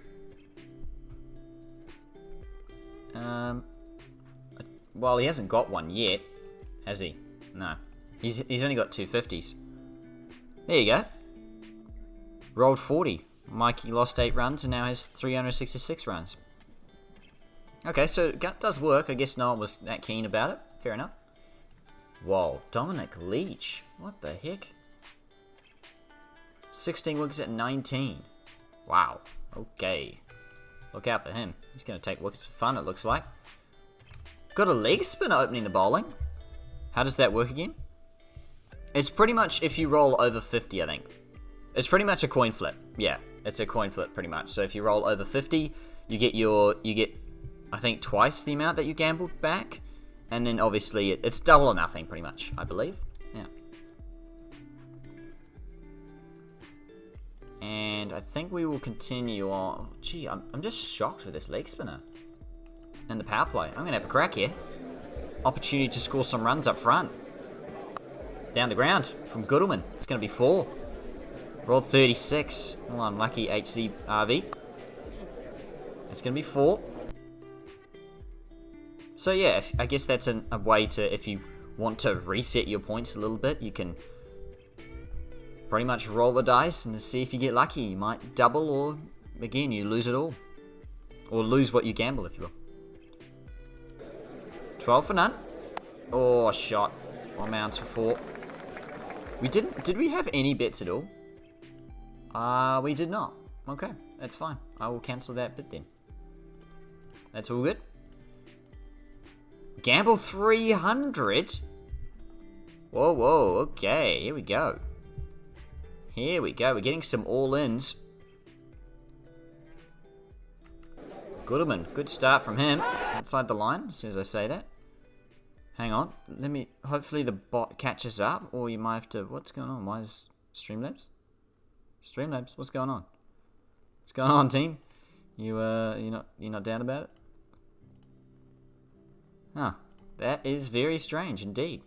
Well, he hasn't got one yet, has he? No. He's only got 250s. There you go. Rolled 40. Mikey lost 8 runs and now has 366 runs. Okay, so it does work. I guess no one was that keen about it. Fair enough. Whoa, Dominic Leach. What the heck? 16 wickets at 19. Wow. Okay. Look out for him. He's going to take wickets for fun, it looks like. Got a leg spinner opening the bowling. How does that work again? It's pretty much if you roll over 50, I think. It's pretty much a coin flip. Yeah, it's a coin flip pretty much. So if you roll over 50, you get I think twice the amount that you gambled back. And then obviously it's double or nothing pretty much, I believe. Yeah. And I think we will continue on. Gee, I'm just shocked with this leg spinner. And the power play. I'm going to have a crack here. Opportunity to score some runs up front. Down the ground from Goodelman. It's going to be 4. Rolled 36. Well, unlucky HCRV. It's going to be 4. So yeah, I guess that's a way to, if you want to reset your points a little bit, you can pretty much roll the dice and see if you get lucky. You might double or, again, you lose it all. Or lose what you gamble, if you will. 12 for none. Oh, shot. 1 mounts for 4. Did we have any bets at all? We did not. Okay, that's fine. I will cancel that bit then. That's all good. Gamble 300. Whoa, okay, here we go. We're getting some all-ins. Goodelman, good start from him. Outside the line, as soon as I say that. Hang on, hopefully the bot catches up, or you might have to, what's going on? Why is Streamlabs? Streamlabs, what's going on? What's going on, team? You're not down about it? Huh, that is very strange indeed.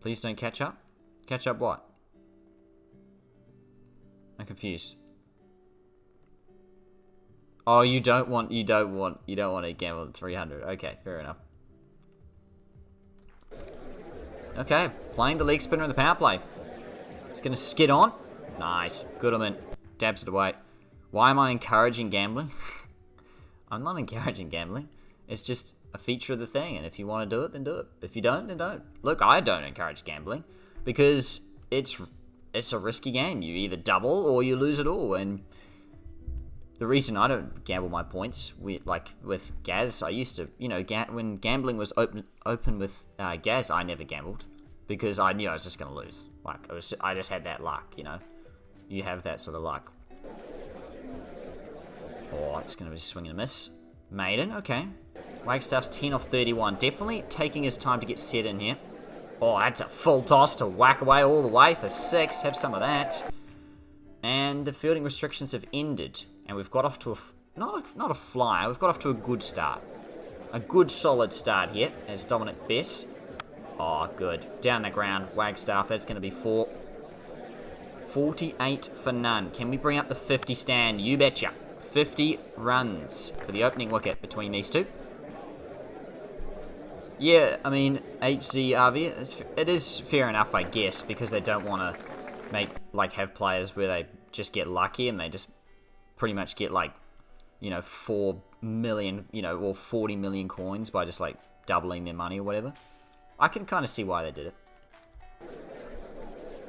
Please don't catch up. Catch up what? I'm confused. Oh, you don't want to gamble at 300. Okay, fair enough. Okay, playing the leg spinner in the power play. It's gonna skid on. Nice, Goodelman dabs it away. Why am I encouraging gambling? I'm not encouraging gambling. It's just a feature of the thing, and if you want to do it, then do it. If you don't, then don't. Look, I don't encourage gambling because it's a risky game. You either double or you lose it all, and the reason I don't gamble my points, with Gaz, I used to, when gambling was open with Gaz, I never gambled because I knew I was just going to lose. I just had that luck, You have that sort of luck. Oh, it's going to be a swing and a miss. Maiden, okay. Wagstaff's 10 off 31. Definitely taking his time to get set in here. Oh, that's a full toss to whack away all the way for 6. Have some of that. And the fielding restrictions have ended. And we've got off to not a flyer. We've got off to a good start. A good solid start here as Dominic Bess. Oh, good. Down the ground. Wagstaff, that's going to be 4. 48 for none. Can we bring up the 50 stand? You betcha. 50 runs for the opening wicket between these two. Yeah, I mean, HZRV, it is fair enough, I guess, because they don't want to have players where they just get lucky and they just pretty much get 4 million, or 40 million coins by just doubling their money or whatever. I can kind of see why they did it.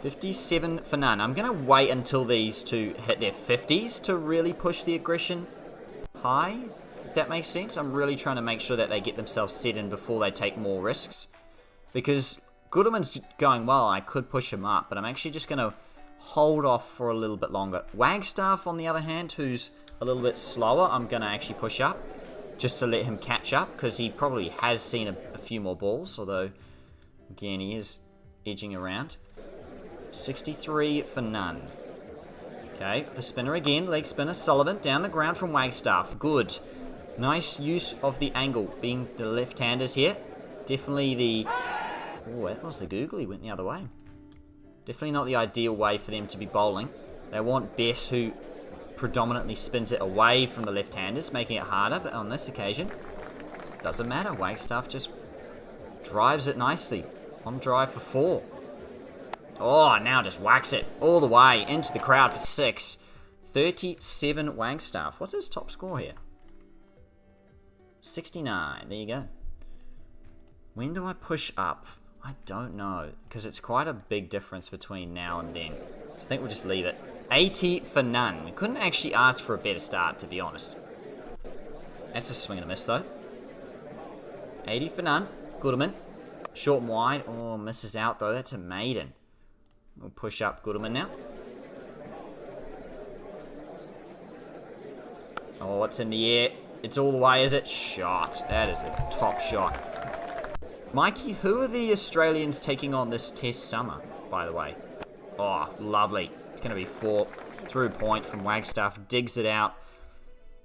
57 for none. I'm going to wait until these two hit their 50s to really push the aggression high, if that makes sense. I'm really trying to make sure that they get themselves set in before they take more risks. Because Gooderman's going well, I could push him up, but I'm actually just going to hold off for a little bit longer. Wagstaff, on the other hand, who's a little bit slower, I'm going to actually push up just to let him catch up, because he probably has seen a few more balls, although, again, he is edging around. 63 for none. Okay, the spinner again, leg spinner, Sullivan, down the ground from Wagstaff. Good. Nice use of the angle, being the left-handers here. Definitely the... Oh, that was the googly, went the other way. Definitely not the ideal way for them to be bowling. They want Bess, who predominantly spins it away from the left-handers, making it harder, but on this occasion, doesn't matter. Wagstaff just drives it nicely. On drive for 4. Oh, now just whacks it all the way into the crowd for 6. 37 Wagstaff. What's his top score here? 69. There you go. When do I push up? I don't know, because it's quite a big difference between now and then. So I think we'll just leave it. 80 for none. We couldn't actually ask for a better start, to be honest. That's a swing and a miss, though. 80 for none. Gooderman. Short and wide. Oh, misses out, though. That's a maiden. We'll push up Gooderman now. Oh, it's in the air. It's all the way, is it? Shot. That is a top shot. Mikey, who are the Australians taking on this test summer, by the way? Oh, lovely. It's going to be 4 through point from Wagstaff. Digs it out.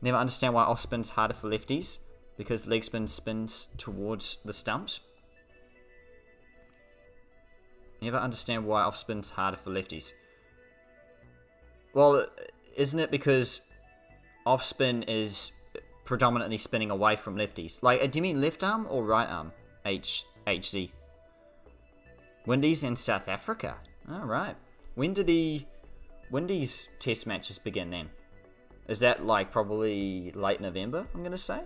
Never understand why off spin's harder for lefties, because leg spin spins towards the stumps. Never understand why off spin's harder for lefties. Well, isn't it because off spin is predominantly spinning away from lefties? Do you mean left arm or right arm? HZ. Windies and South Africa. Alright. When do the Windies test matches begin then? Is that probably late November, I'm going to say?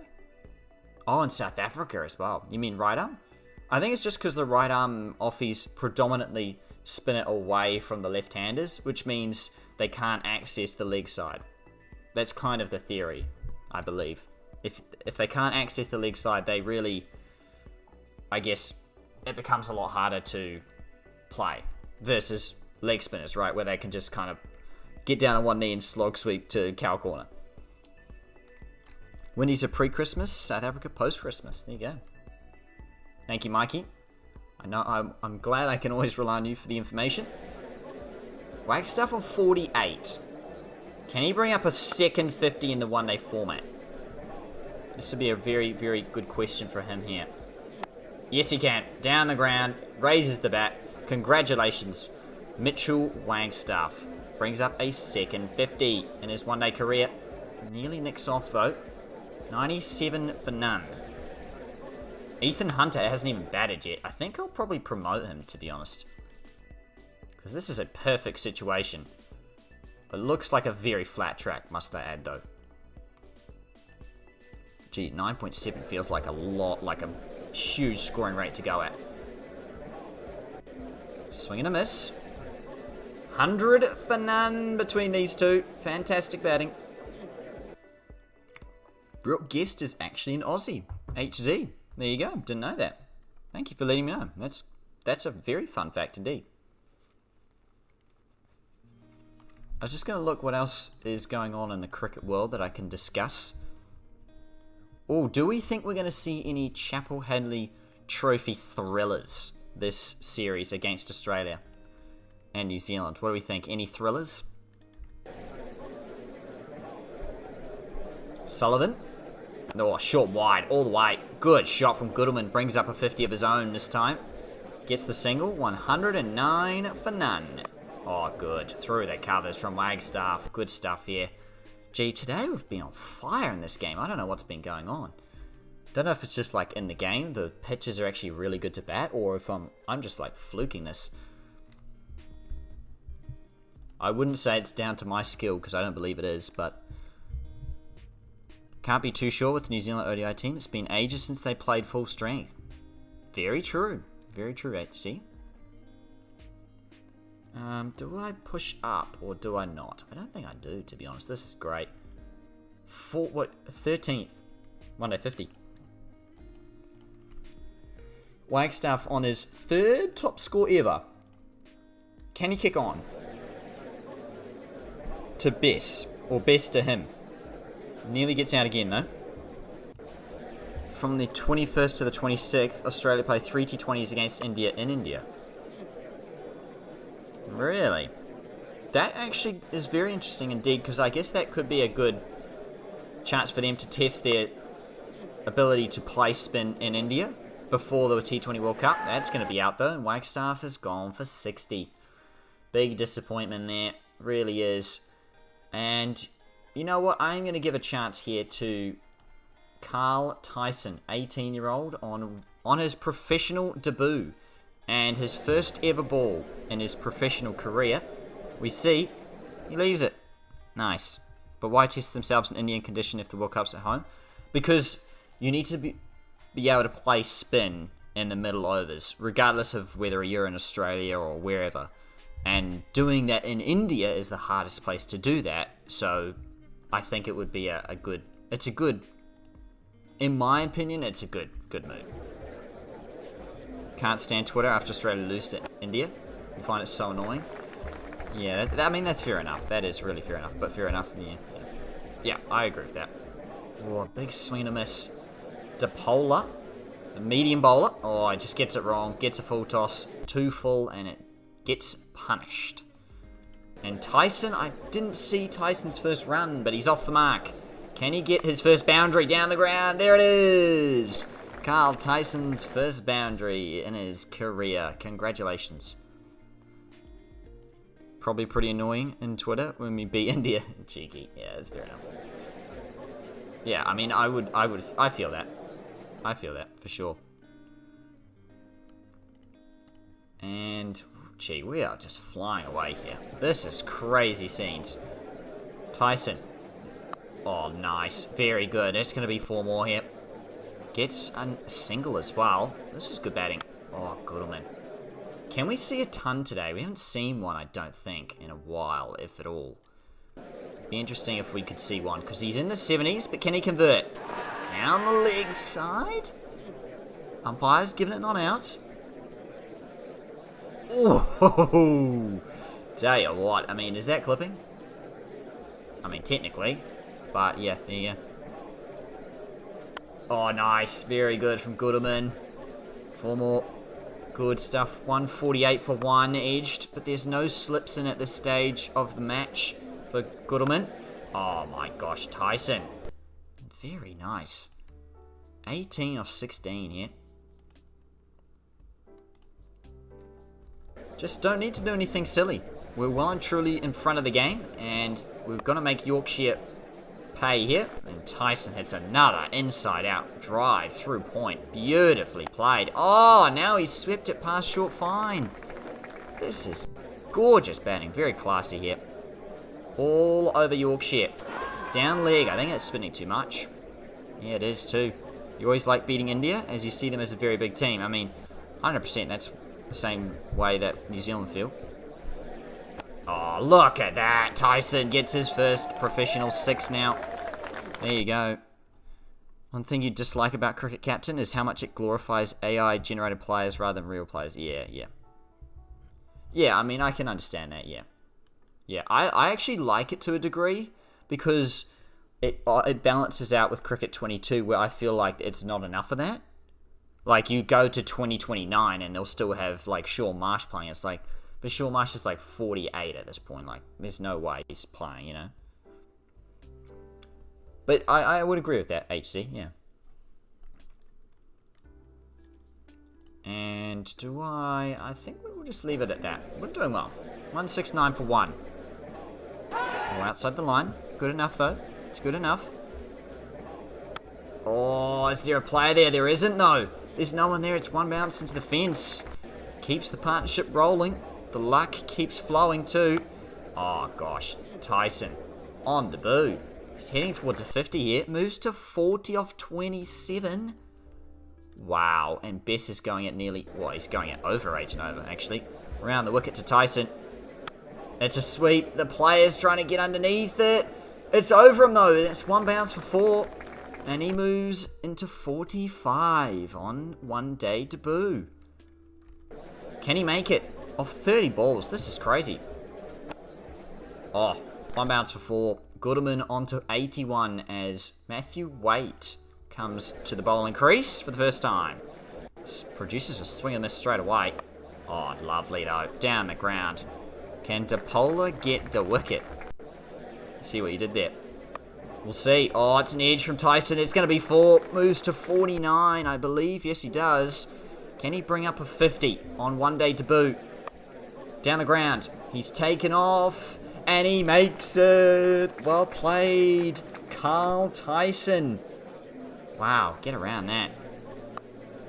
Oh, and South Africa as well. You mean right arm? I think it's just because the right arm offies predominantly spin it away from the left-handers, which means they can't access the leg side. That's kind of the theory, I believe. If they can't access the leg side, they really, I guess, it becomes a lot harder to play versus leg spinners, right? Where they can just kind of get down on one knee and slog sweep to cow corner. Windies are pre-Christmas, South Africa post-Christmas. There you go. Thank you, Mikey. I know I'm glad I can always rely on you for the information. Wagstaff on 48. Can he bring up a second 50 in the one-day format? This would be a very, very good question for him here. Yes, he can. Down the ground, raises the bat. Congratulations, Mitchell Wagstaff. Brings up a second 50 in his one-day career. Nearly nicks off, though. 97 for none. Ethan Hunter hasn't even batted yet. I think I'll probably promote him, to be honest. Because this is a perfect situation. It looks like a very flat track, must I add, though. Gee, 9.7 feels like a lot, like a huge scoring rate to go at. Swing and a miss. 100 for none between these two. Fantastic batting. Brooke Guest is actually an Aussie. HZ. There you go. Didn't know that. Thank you for letting me know. That's a very fun fact indeed. I was just going to look what else is going on in the cricket world that I can discuss. Oh, do we think we're going to see any Chappell Hadley Trophy thrillers this series against Australia and New Zealand? What do we think? Any thrillers? Sullivan? Oh, short wide, all the way. Good shot from Goodelman. Brings up a 50 of his own this time. Gets the single. 109 for none. Oh, good. Through the covers from Wagstaff. Good stuff here. Gee, today we've been on fire in this game. I don't know what's been going on. Don't know if it's just like in the game, the pitches are actually really good to bat, or if I'm just like fluking this. I wouldn't say it's down to my skill, because I don't believe it is, but can't be too sure with the New Zealand ODI team. It's been ages since they played full strength. Very true. Very true, HC. Do I push up or do I not? I don't think I do, to be honest. This is great. 13th. One day 50. Wagstaff on his 3rd top score ever. Can he kick on? To Bess. Or Bess to him. Nearly gets out again, though. From the 21st to the 26th, Australia play 3 T20s against India in India. Really? That actually is very interesting indeed, because I guess that could be a good chance for them to test their ability to play spin in India before the T20 World Cup. That's going to be out, though, and Wagstaff has gone for 60. Big disappointment there. Really is. And you know what? I'm going to give a chance here to Carl Tyson, 18-year-old, on his professional debut and his first ever ball in his professional career. We see he leaves it. Nice. But why test themselves in Indian condition if the World Cup's at home? Because you need to be able to play spin in the middle overs, regardless of whether you're in Australia or wherever. And doing that in India is the hardest place to do that. So I think it would be in my opinion, it's a good move. Can't stand Twitter after Australia lose to India. You find it so annoying. Yeah, I mean, that's fair enough. That is really fair enough. But fair enough, yeah, I agree with that. Oh, big swing and a miss. DePola, the medium bowler. Oh, he just gets it wrong. Gets a full toss. Too full, and it gets punished. And Tyson, I didn't see Tyson's first run, but he's off the mark. Can he get his first boundary down the ground? There it is! Carl Tyson's first boundary in his career. Congratulations. Probably pretty annoying in Twitter when we beat India. Cheeky. Yeah, that's fair enough. Yeah, I mean, I feel that. I feel that, for sure. And, gee, we are just flying away here. This is crazy scenes. Tyson. Oh, nice. Very good. It's going to be 4 more here. Gets a single as well. This is good batting. Oh, Goodelman. Can we see a ton today? We haven't seen one, I don't think, in a while, if at all. Be interesting if we could see one, because he's in the 70s, but can he convert? Down the leg side. Umpire's giving it not out. Oh, tell you what. I mean, is that clipping? I mean, technically. But, yeah, there you go. Oh, nice. Very good from Goodelman. 4 more. Good stuff. 148 for 1 edged, but there's no slips in at this stage of the match for Goodelman. Oh, my gosh. Tyson. Very nice. 18 off 16 here. Just don't need to do anything silly. We're well and truly in front of the game, and we're going to make Yorkshire pay here. And Tyson hits another inside-out drive through point. Beautifully played. Oh, now he's swept it past short fine. This is gorgeous batting. Very classy here. All over Yorkshire. Down leg. I think it's spinning too much. Yeah, it is too. You always like beating India, as you see them as a very big team. I mean, 100% that's the same way that New Zealand feel. Oh, look at that. Tyson gets his first professional 6 now. There you go. One thing you dislike about Cricket Captain is how much it glorifies AI-generated players rather than real players. Yeah. Yeah, I mean, I can understand that, yeah. Yeah, I actually like it to a degree because it balances out with Cricket 22 where I feel like it's not enough of that. Like, you go to 2029 and they'll still have, like, Shaun Marsh playing. It's like, but Shaun Marsh is, like, 48 at this point. Like, there's no way he's playing, you know? But I would agree with that, HC, yeah. And I think we'll just leave it at that. We're doing well. 169 for 1. We're outside the line. Good enough, though. It's good enough. Oh, is there a player there? There isn't, though. There's no one there. It's one bounce into the fence. Keeps the partnership rolling. The luck keeps flowing, too. Oh, gosh. Tyson on debut. He's heading towards a 50 here. Moves to 40 off 27. Wow. And Bess is going at nearly... Well, he's going at over 8 and over, actually. Around the wicket to Tyson. It's a sweep. The player's trying to get underneath it. It's over him, though. It's one bounce for 4. And he moves into 45 on one-day debut. Can he make it? Off 30 balls. This is crazy. Oh, one bounce for 4. Gooderman onto 81 as Matthew Waite comes to the bowling crease for the first time. Produces a swing and miss straight away. Oh, lovely, though. Down the ground. Can Dapola get the wicket? See what you did there. We'll see. Oh, it's an edge from Tyson. It's going to be 4. Moves to 49, I believe. Yes, he does. Can he bring up a 50 on one-day debut? Down the ground. He's taken off. And he makes it. Well played. Carl Tyson. Wow, get around that.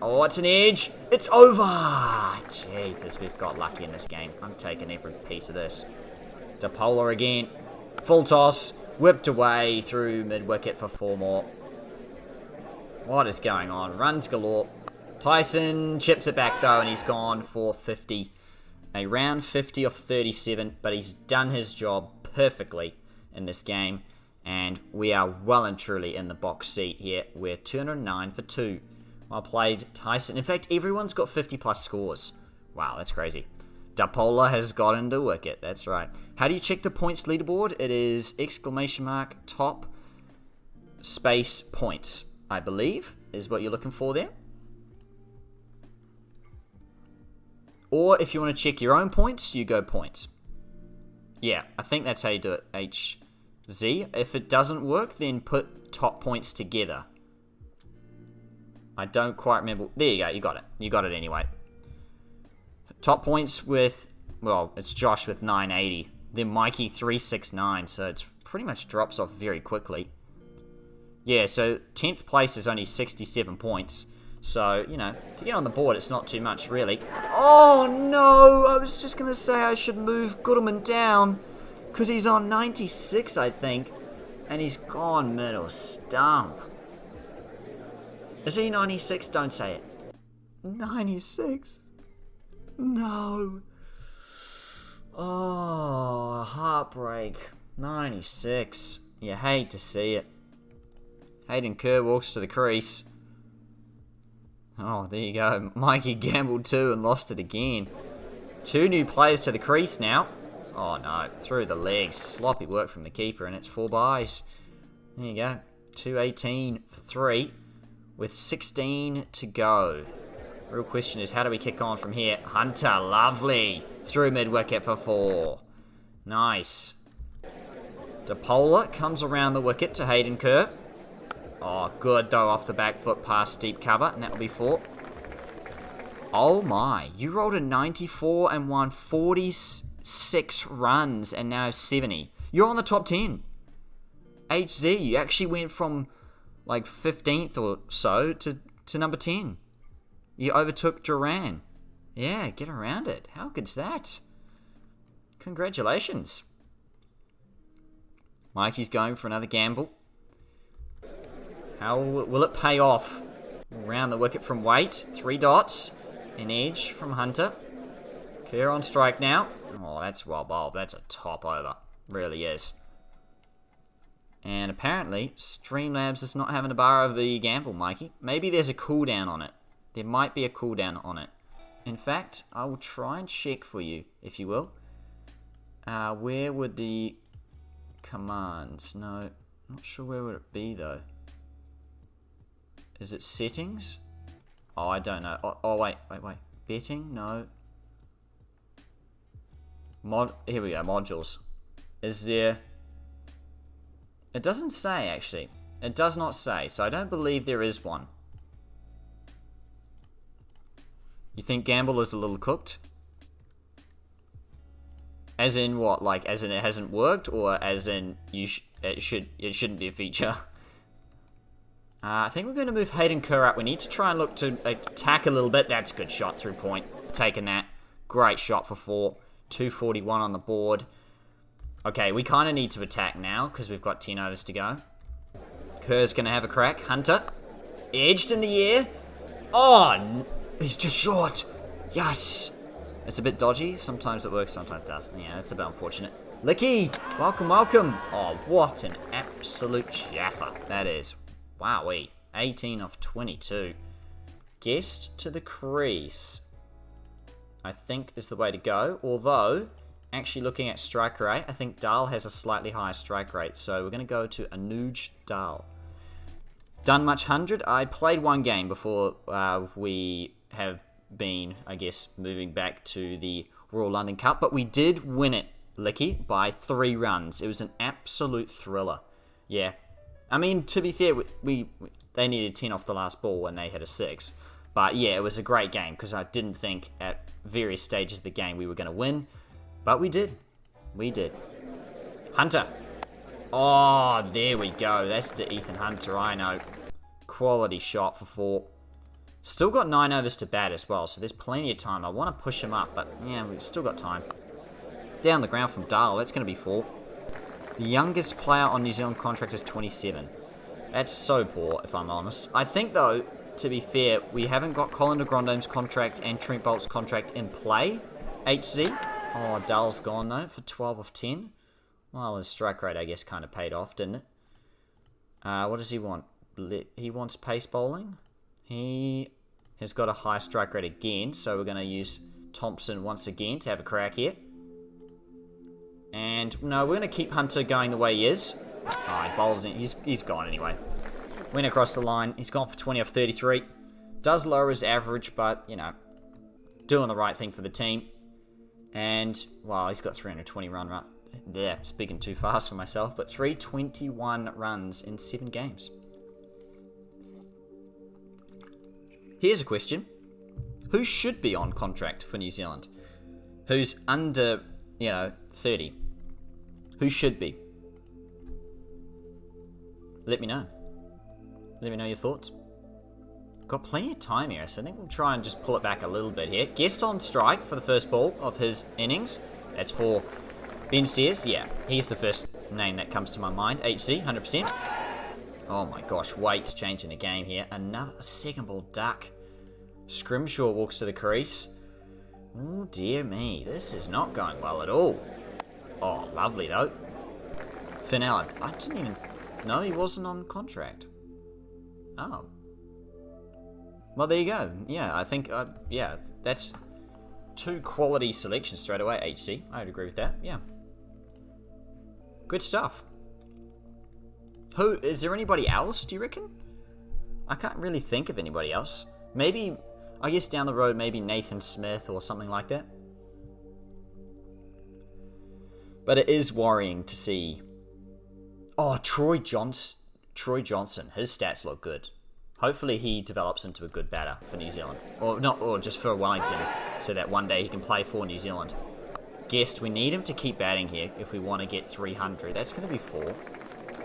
Oh, it's an edge. It's over. Jeepers, we've got lucky in this game. I'm taking every piece of this. Dapola again. Full toss. Whipped away through mid-wicket for 4 more. What is going on? Runs galore. Tyson chips it back, though, and he's gone for 50. A round 50 of 37, but he's done his job perfectly in this game. And we are well and truly in the box seat here. We're 209 for 2. Well played, Tyson. In fact, everyone's got 50-plus scores. Wow, that's crazy. Dapola has gotten the wicket. That's right. How do you check the points leaderboard? It is ! top space points, I believe, is what you're looking for there. Or if you want to check your own points, you go points. Yeah, I think that's how you do it, HZ. If it doesn't work, then put top points together. I don't quite remember. There you go, you got it. You got it anyway. Top points with, well, it's Josh with 980. Then Mikey 369, so it's pretty much drops off very quickly. Yeah, so 10th place is only 67 points. So, you know, to get on the board, it's not too much, really. Oh, no! I was just going to say I should move Gooderman down. Because he's on 96, I think. And he's gone middle stump. Is he 96? Don't say it. 96? No. Oh, heartbreak. 96. You hate to see it. Hayden Kerr walks to the crease. Oh, there you go. Mikey gambled too and lost it again. 2 new players to the crease now. Oh no, through the legs. Sloppy work from the keeper, and it's 4 byes. There you go. 218 for 3 with 16 to go. Real question is, how do we kick on from here? Hunter, lovely. Through mid-wicket for 4. Nice. Dapola comes around the wicket to Hayden Kerr. Oh, good though, off the back foot past deep cover, and that will be 4. Oh my, you rolled a 94 and won 46 runs and now 70. You're on the top 10. HZ, you actually went from like 15th or so to number 10. You overtook Duran. Yeah, get around it. How good's that? Congratulations. Mikey's going for another gamble. How will it pay off? Around the wicket from Waite. 3 dots. An edge from Hunter. Kerr on strike now. Oh, that's well bowled. That's a top over. Really is. And apparently, Streamlabs is not having a bar of the gamble, Mikey. Maybe there's a cooldown on it. There might be a cooldown on it. In fact, I will try and check for you, if you will. Where would the commands? No, not sure where would it be though. Is it settings? Oh, I don't know. Oh, wait. Betting? No. Here we go. Modules. Is there? It doesn't say actually. It does not say, so I don't believe there is one. You think Gamble is a little cooked? As in what? Like, as in it hasn't worked, or as in it shouldn't be a feature? I think we're going to move Hayden Kerr up. We need to try and look to attack a little bit. That's a good shot through point. Taking that. Great shot for 4. 241 on the board. Okay, we kind of need to attack now because we've got 10 overs to go. Kerr's going to have a crack. Hunter. Edged in the air. Oh, he's just short. Yes. It's a bit dodgy. Sometimes it works, sometimes it doesn't. Yeah, that's a bit unfortunate. Licky, welcome, welcome. Oh, what an absolute jaffer that is. Wowee. 18 off 22. Guest to the crease, I think, is the way to go. Although, actually looking at strike rate, I think Dahl has a slightly higher strike rate. So we're going to go to Anuj Dahl. Done much 100? I played one game before we have been, I guess, moving back to the Royal London Cup. But we did win it, Licky, by 3 runs. It was an absolute thriller. Yeah. I mean, to be fair, they needed 10 off the last ball when they had a 6. But yeah, it was a great game because I didn't think at various stages of the game we were going to win. But we did. We did. Hunter. Oh, there we go. That's to Ethan Hunter, I know. Quality shot for 4. Still got 9 overs to bat as well, so there's plenty of time. I want to push him up, but yeah, we've still got time. Down the ground from Dahl, that's going to be 4. The youngest player on New Zealand contract is 27. That's so poor, if I'm honest. I think, though, to be fair, we haven't got Colin de Grandome's contract and Trent Bolt's contract in play. HZ. Oh, Dahl's gone, though, for 12 of 10. Well, his strike rate, I guess, kind of paid off, didn't it? What does he want? He wants pace bowling. He has got a high strike rate again, so we're going to use Thompson once again to have a crack here. And no, we're going to keep Hunter going the way he is. Oh, he bowls in. He's gone anyway. Went across the line. He's gone for 20 off 33. Does lower his average, but, you know, doing the right thing for the team. And, well, he's got 320 run. Yeah, speaking too fast for myself, but 321 runs in 7 games. Here's a question. Who should be on contract for New Zealand? Who's under, 30? Who should be? Let me know. Let me know your thoughts. Got plenty of time here, so I think we'll try and just pull it back a little bit here. Guest on strike for the first ball of his innings. That's for Ben Sears. Yeah, he's the first name that comes to my mind. HZ, 100%. Oh my gosh, Waite's changing the game here. Another second ball duck. Scrimshaw walks to the crease. Oh dear me, this is not going well at all. Oh, lovely though. Finn Allen. I didn't even know he wasn't on contract. Oh. Well, there you go. Yeah, I think, that's 2 quality selections straight away, HC. I would agree with that, yeah. Good stuff. Is there anybody else, do you reckon? I can't really think of anybody else. Maybe, I guess down the road, maybe Nathan Smith or something like that. But it is worrying to see. Oh, Troy Johnson. His stats look good. Hopefully he develops into a good batter for New Zealand. Or just for Wellington, so that one day he can play for New Zealand. Guest, we need him to keep batting here if we want to get 300. That's going to be 4.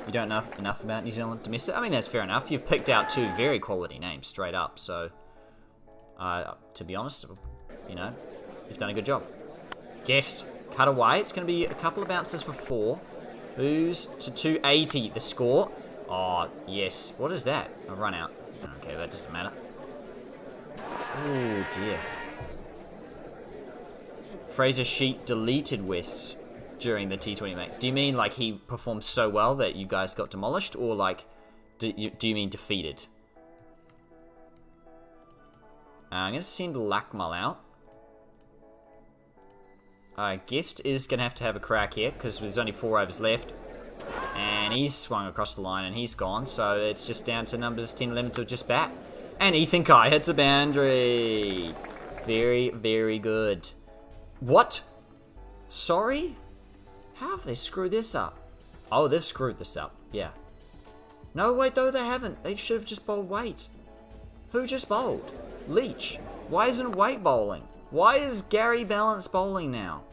You don't know enough about New Zealand domestic? I mean, that's fair enough. You've picked out 2 very quality names straight up. So, to be honest, you've done a good job. Guest, cut away. It's going to be a couple of bounces for 4. Who's to 280, the score. Oh, yes. What is that? A run out. Okay, that doesn't matter. Oh, dear. Fraser Sheet deleted Wests during the T20 Max. Do you mean like he performed so well that you guys got demolished? Or like, do you mean defeated? I'm going to send Lakmal out. Guest is going to have a crack here because there's only 4 overs left. And he's swung across the line and he's gone. So it's just down to numbers 10, 11 to just bat. And Ethan Kai hits a boundary. Very, very good. What? Sorry? How have they screwed this up? Oh, they've screwed this up. Yeah. No, wait, though, they haven't. They should have just bowled Waite. Who just bowled? Leach. Why isn't Waite bowling? Why is Gary Ballance bowling now?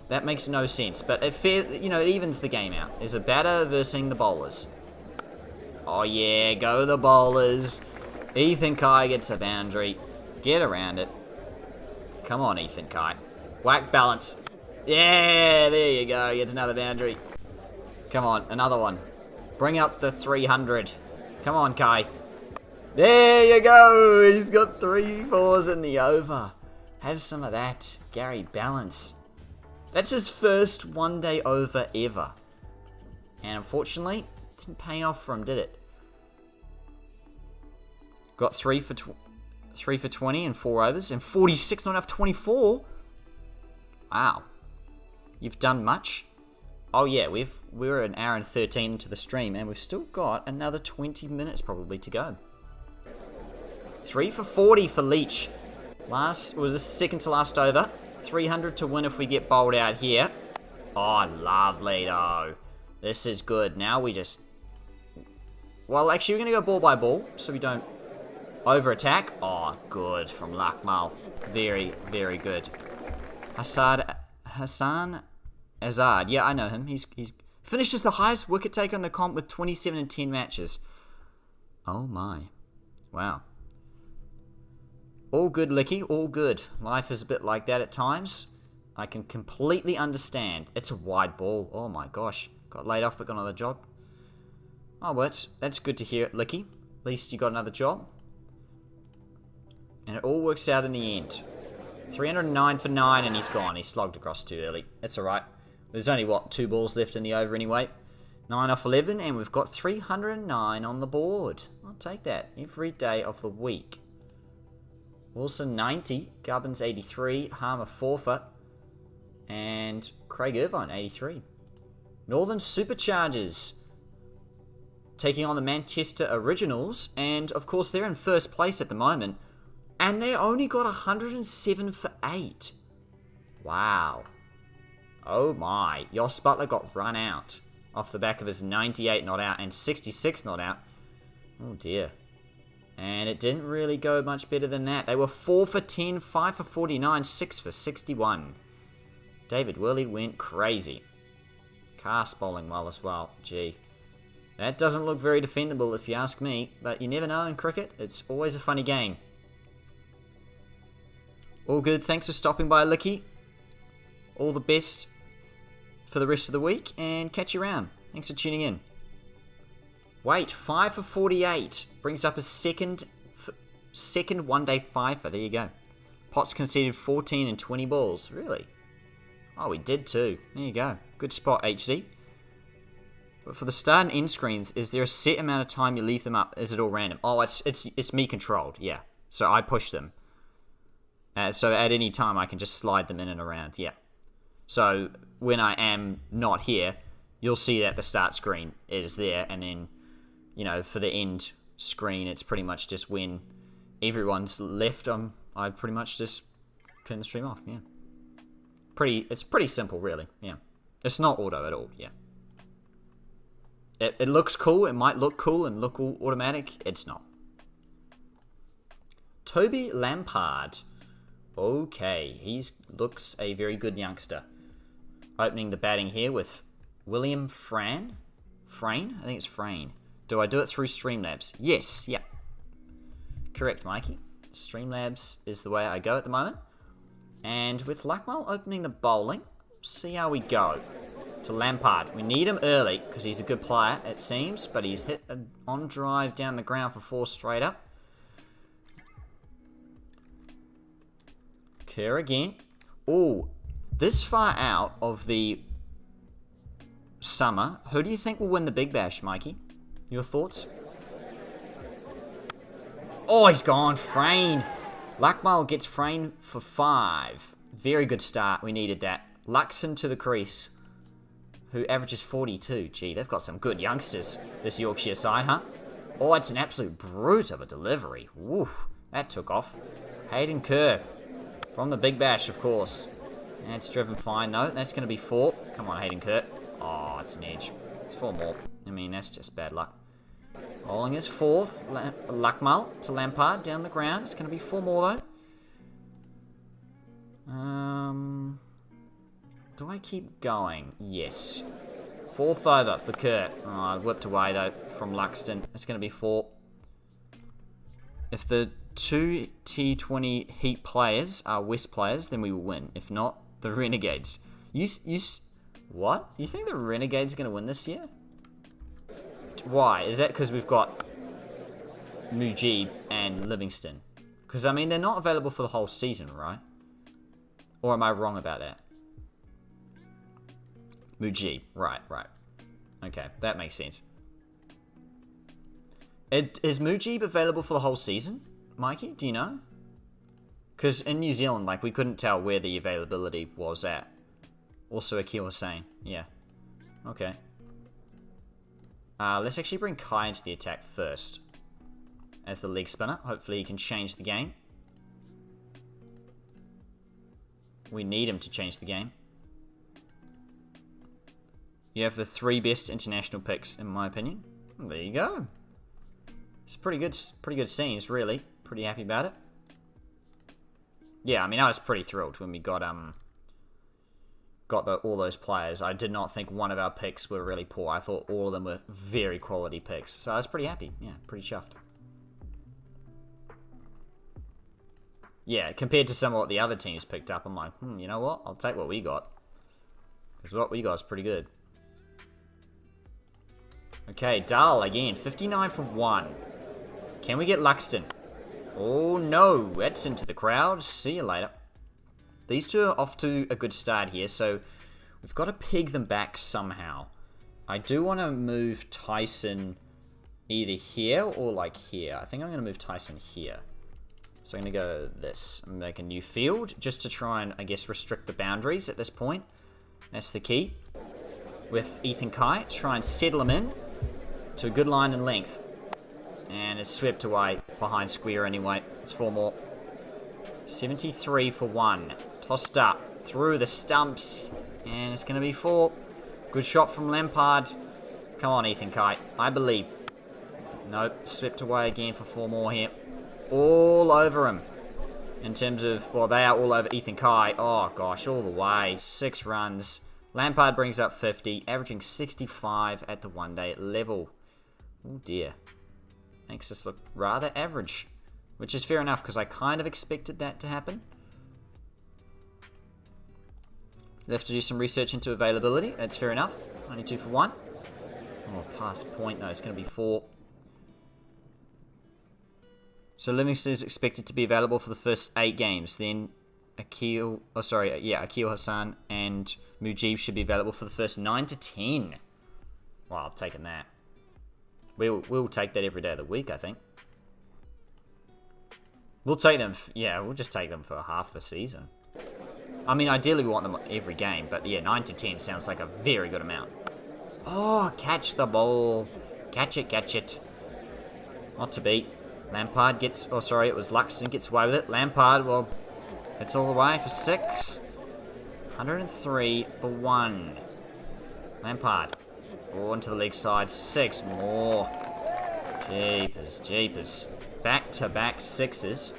That makes no sense, but it evens the game out. There's a batter versus the bowlers. Oh, yeah, go the bowlers. Ethan Kai gets a boundary. Get around it. Come on, Ethan Kai. Whack Ballance. Yeah, there you go. Gets another boundary. Come on, another one. Bring up the 300. Come on, Kai. There you go. He's got 3 4s in the over. Have some of that. Gary Ballance. That's his first one-day over ever. And unfortunately, didn't pay off for him, did it? Got 3 for 20 and 4 overs. And 46 not enough, 24. Wow. You've done much? Oh yeah, we're an hour and 13 into the stream, and we've still got another 20 minutes probably to go. 3 for 40 for Leach. Was the second to last over. 300 to win if we get bowled out here. Oh, lovely though. This is good. Now we just... Well, actually, we're going to go ball by ball, so we don't over-attack. Oh, good from Lakmal. Very, very good. Hassan Azad. Yeah, I know him. He's finishes the highest wicket taker in the comp with 27 and 10 matches. Oh my. Wow. All good, Licky. All good. Life is a bit like that at times. I can completely understand. It's a wide ball. Oh my gosh. Got laid off but got another job. Oh, well, that's good to hear, Licky. At least you got another job. And it all works out in the end. 309 for 9 and he's gone. He slogged across too early. That's alright. There's only, 2 balls left in the over anyway. 9 off 11 and we've got 309 on the board. I'll take that every day of the week. Wilson 90, Gubbins 83, Harmer 4 for, and Craig Irvine 83. Northern Superchargers taking on the Manchester Originals, and of course they're in first place at the moment, and they only got 107 for 8. Wow. Oh my. Jos Buttler got run out off the back of his 98 not out and 66 not out. Oh dear. And it didn't really go much better than that. They were 4 for 10, 5 for 49, 6 for 61. David Willey went crazy. Cast bowling well as well. Gee. That doesn't look very defendable if you ask me. But you never know in cricket. It's always a funny game. All good. Thanks for stopping by, Licky. All the best for the rest of the week. And catch you around. Thanks for tuning in. Wait, 5 for 48. Brings up a second one-day fifer. There you go. Potts conceded 14 and 20 balls. Really? Oh, we did too. There you go. Good spot, HZ. But for the start and end screens, is there a set amount of time you leave them up? Is it all random? Oh, it's me controlled. Yeah. So I push them. So at any time, I can just slide them in and around. Yeah. So when I am not here, you'll see that the start screen is there, and then, for the end screen, it's pretty much just when everyone's left. I pretty much just turn the stream off. Yeah. It's pretty simple, really. Yeah. It's not auto at all. Yeah. It looks cool. It might look cool and look all automatic. It's not. Toby Lampard. Okay, he looks a very good youngster. Opening the batting here with William Frane? I think it's Frane. Do I do it through Streamlabs? Yes, yeah. Correct, Mikey. Streamlabs is the way I go at the moment. And with Lakmal opening the bowling, see how we go. To Lampard. We need him early because he's a good player, it seems, but he's hit an on drive down the ground for 4 straight up. Kerr again. Oh, this far out of the summer, who do you think will win the Big Bash, Mikey? Your thoughts? Oh, he's gone. Frane. Lakmal gets Frane for 5. Very good start. We needed that. Luxon to the crease, who averages 42. Gee, they've got some good youngsters, this Yorkshire side, huh? Oh, it's an absolute brute of a delivery. Woof, that took off. Hayden Kerr, from the Big Bash, of course. That's driven fine, though. That's going to be 4. Come on, Hayden Kerr. Oh, it's an edge. It's 4 more. I mean, that's just bad luck. Rolling his 4th. Luckmal to Lampard down the ground. It's going to be 4 more, though. Do I keep going? Yes. 4th over for Kurt. Oh, whipped away, though, from Luxton. It's going to be 4. If the 2 T20 Heat players are West players, then we will win. If not, the Renegades. What? You think the Renegades are going to win this year? Why? Is that because we've got Mujib and Livingston? Because, I mean, they're not available for the whole season, right? Or am I wrong about that? Mujib. Right. Okay, that makes sense. Is Mujib available for the whole season, Mikey? Do you know? Because in New Zealand, like, we couldn't tell where the availability was at. Also, Akil Hussain. Yeah. Okay. Let's actually bring Kai into the attack first. As the leg spinner. Hopefully he can change the game. We need him to change the game. You have the 3 best international picks, in my opinion. There you go. It's pretty good scenes, really. Pretty happy about it. Yeah, I mean, I was pretty thrilled when we got all those players. I did not think one of our picks were really poor. I thought all of them were very quality picks. So I was pretty happy. Yeah, pretty chuffed. Yeah, compared to some of what the other teams picked up, I'm like, you know what? I'll take what we got. Because what we got is pretty good. Okay, Dahl again. 59 for 1. Can we get Luxton? Oh, no. That's into the crowd. See you later. These two are off to a good start here, so we've got to peg them back somehow. I do want to move Tyson either here or like here. I think I'm going to move Tyson here. So I'm going to go this and make a new field just to try and, I guess, restrict the boundaries at this point. That's the key. With Ethan Kai, try and settle him in to a good line and length. And it's swept away behind square anyway. It's 4 more. 73 for 1. Tossed up through the stumps. And it's going to be 4. Good shot from Lampard. Come on, Ethan Kai. I believe. Nope. Swept away again for 4 more here. All over him. In terms of, well, they are all over Ethan Kai. Oh, gosh, all the way. 6 runs. Lampard brings up 50, averaging 65 at the one-day level. Oh, dear. Makes us look rather average. Which is fair enough, because I kind of expected that to happen. We'll have to do some research into availability. That's fair enough. Only 2 for 1. Oh, past point, though. It's going to be 4. So Livingston is expected to be available for the first 8 games. Then Akil Hassan and Mujib should be available for the first 9 to 10. Wow, I'm taking that. We'll take that every day of the week, I think. We'll take them, we'll just take them for half the season. I mean, ideally we want them every game, but yeah, 9 to 10 sounds like a very good amount. Oh, catch the ball. Catch it. Not to beat. Lampard gets, it was Luxton gets away with it. Lampard, well, it's all the way for 6. 103 for 1. Lampard. Oh, into the leg side. 6 more. Jeepers. Back-to-back 6s.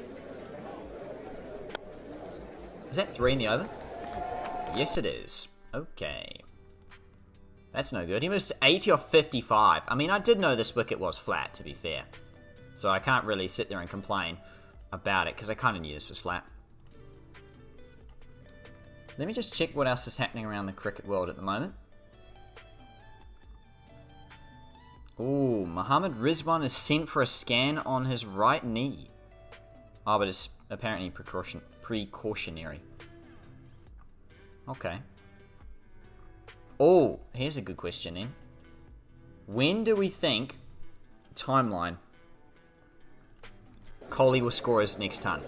Is that 3 in the over? Yes, it is. Okay. That's no good. He moves to 80 off 55. I mean, I did know this wicket was flat, to be fair. So I can't really sit there and complain about it, because I kind of knew this was flat. Let me just check what else is happening around the cricket world at the moment. Ooh, Mohammad Rizwan is sent for a scan on his right knee. Oh, but it's apparently precautionary. Okay. Oh, here's a good question then. When do we think, timeline, Kohli will score his next ton?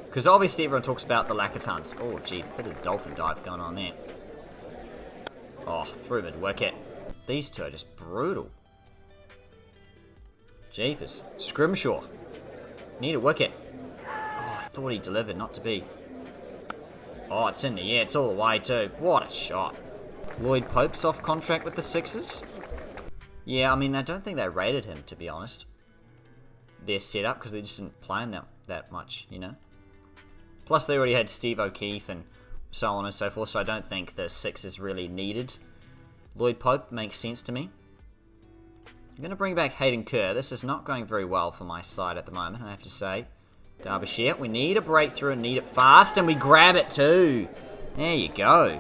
Because obviously everyone talks about the lack of tons. Oh, gee, a bit of dolphin dive going on there. Oh, through mid-wicket. These two are just brutal. Jeepers. Scrimshaw. Need a wicket. Oh, I thought he delivered, not to be. Oh, it's in the air. It's all the way too. What a shot. Lloyd Pope's off contract with the Sixers. Yeah, I mean, I don't think they rated him, to be honest. Their setup, because they just didn't play him that much, you know. Plus, they already had Steve O'Keefe and so on and so forth, so I don't think the Sixers really needed Lloyd Pope. Makes sense to me. I'm going to bring back Hayden Kerr. This is not going very well for my side at the moment, I have to say. Derbyshire, we need a breakthrough and need it fast, and we grab it too. There you go.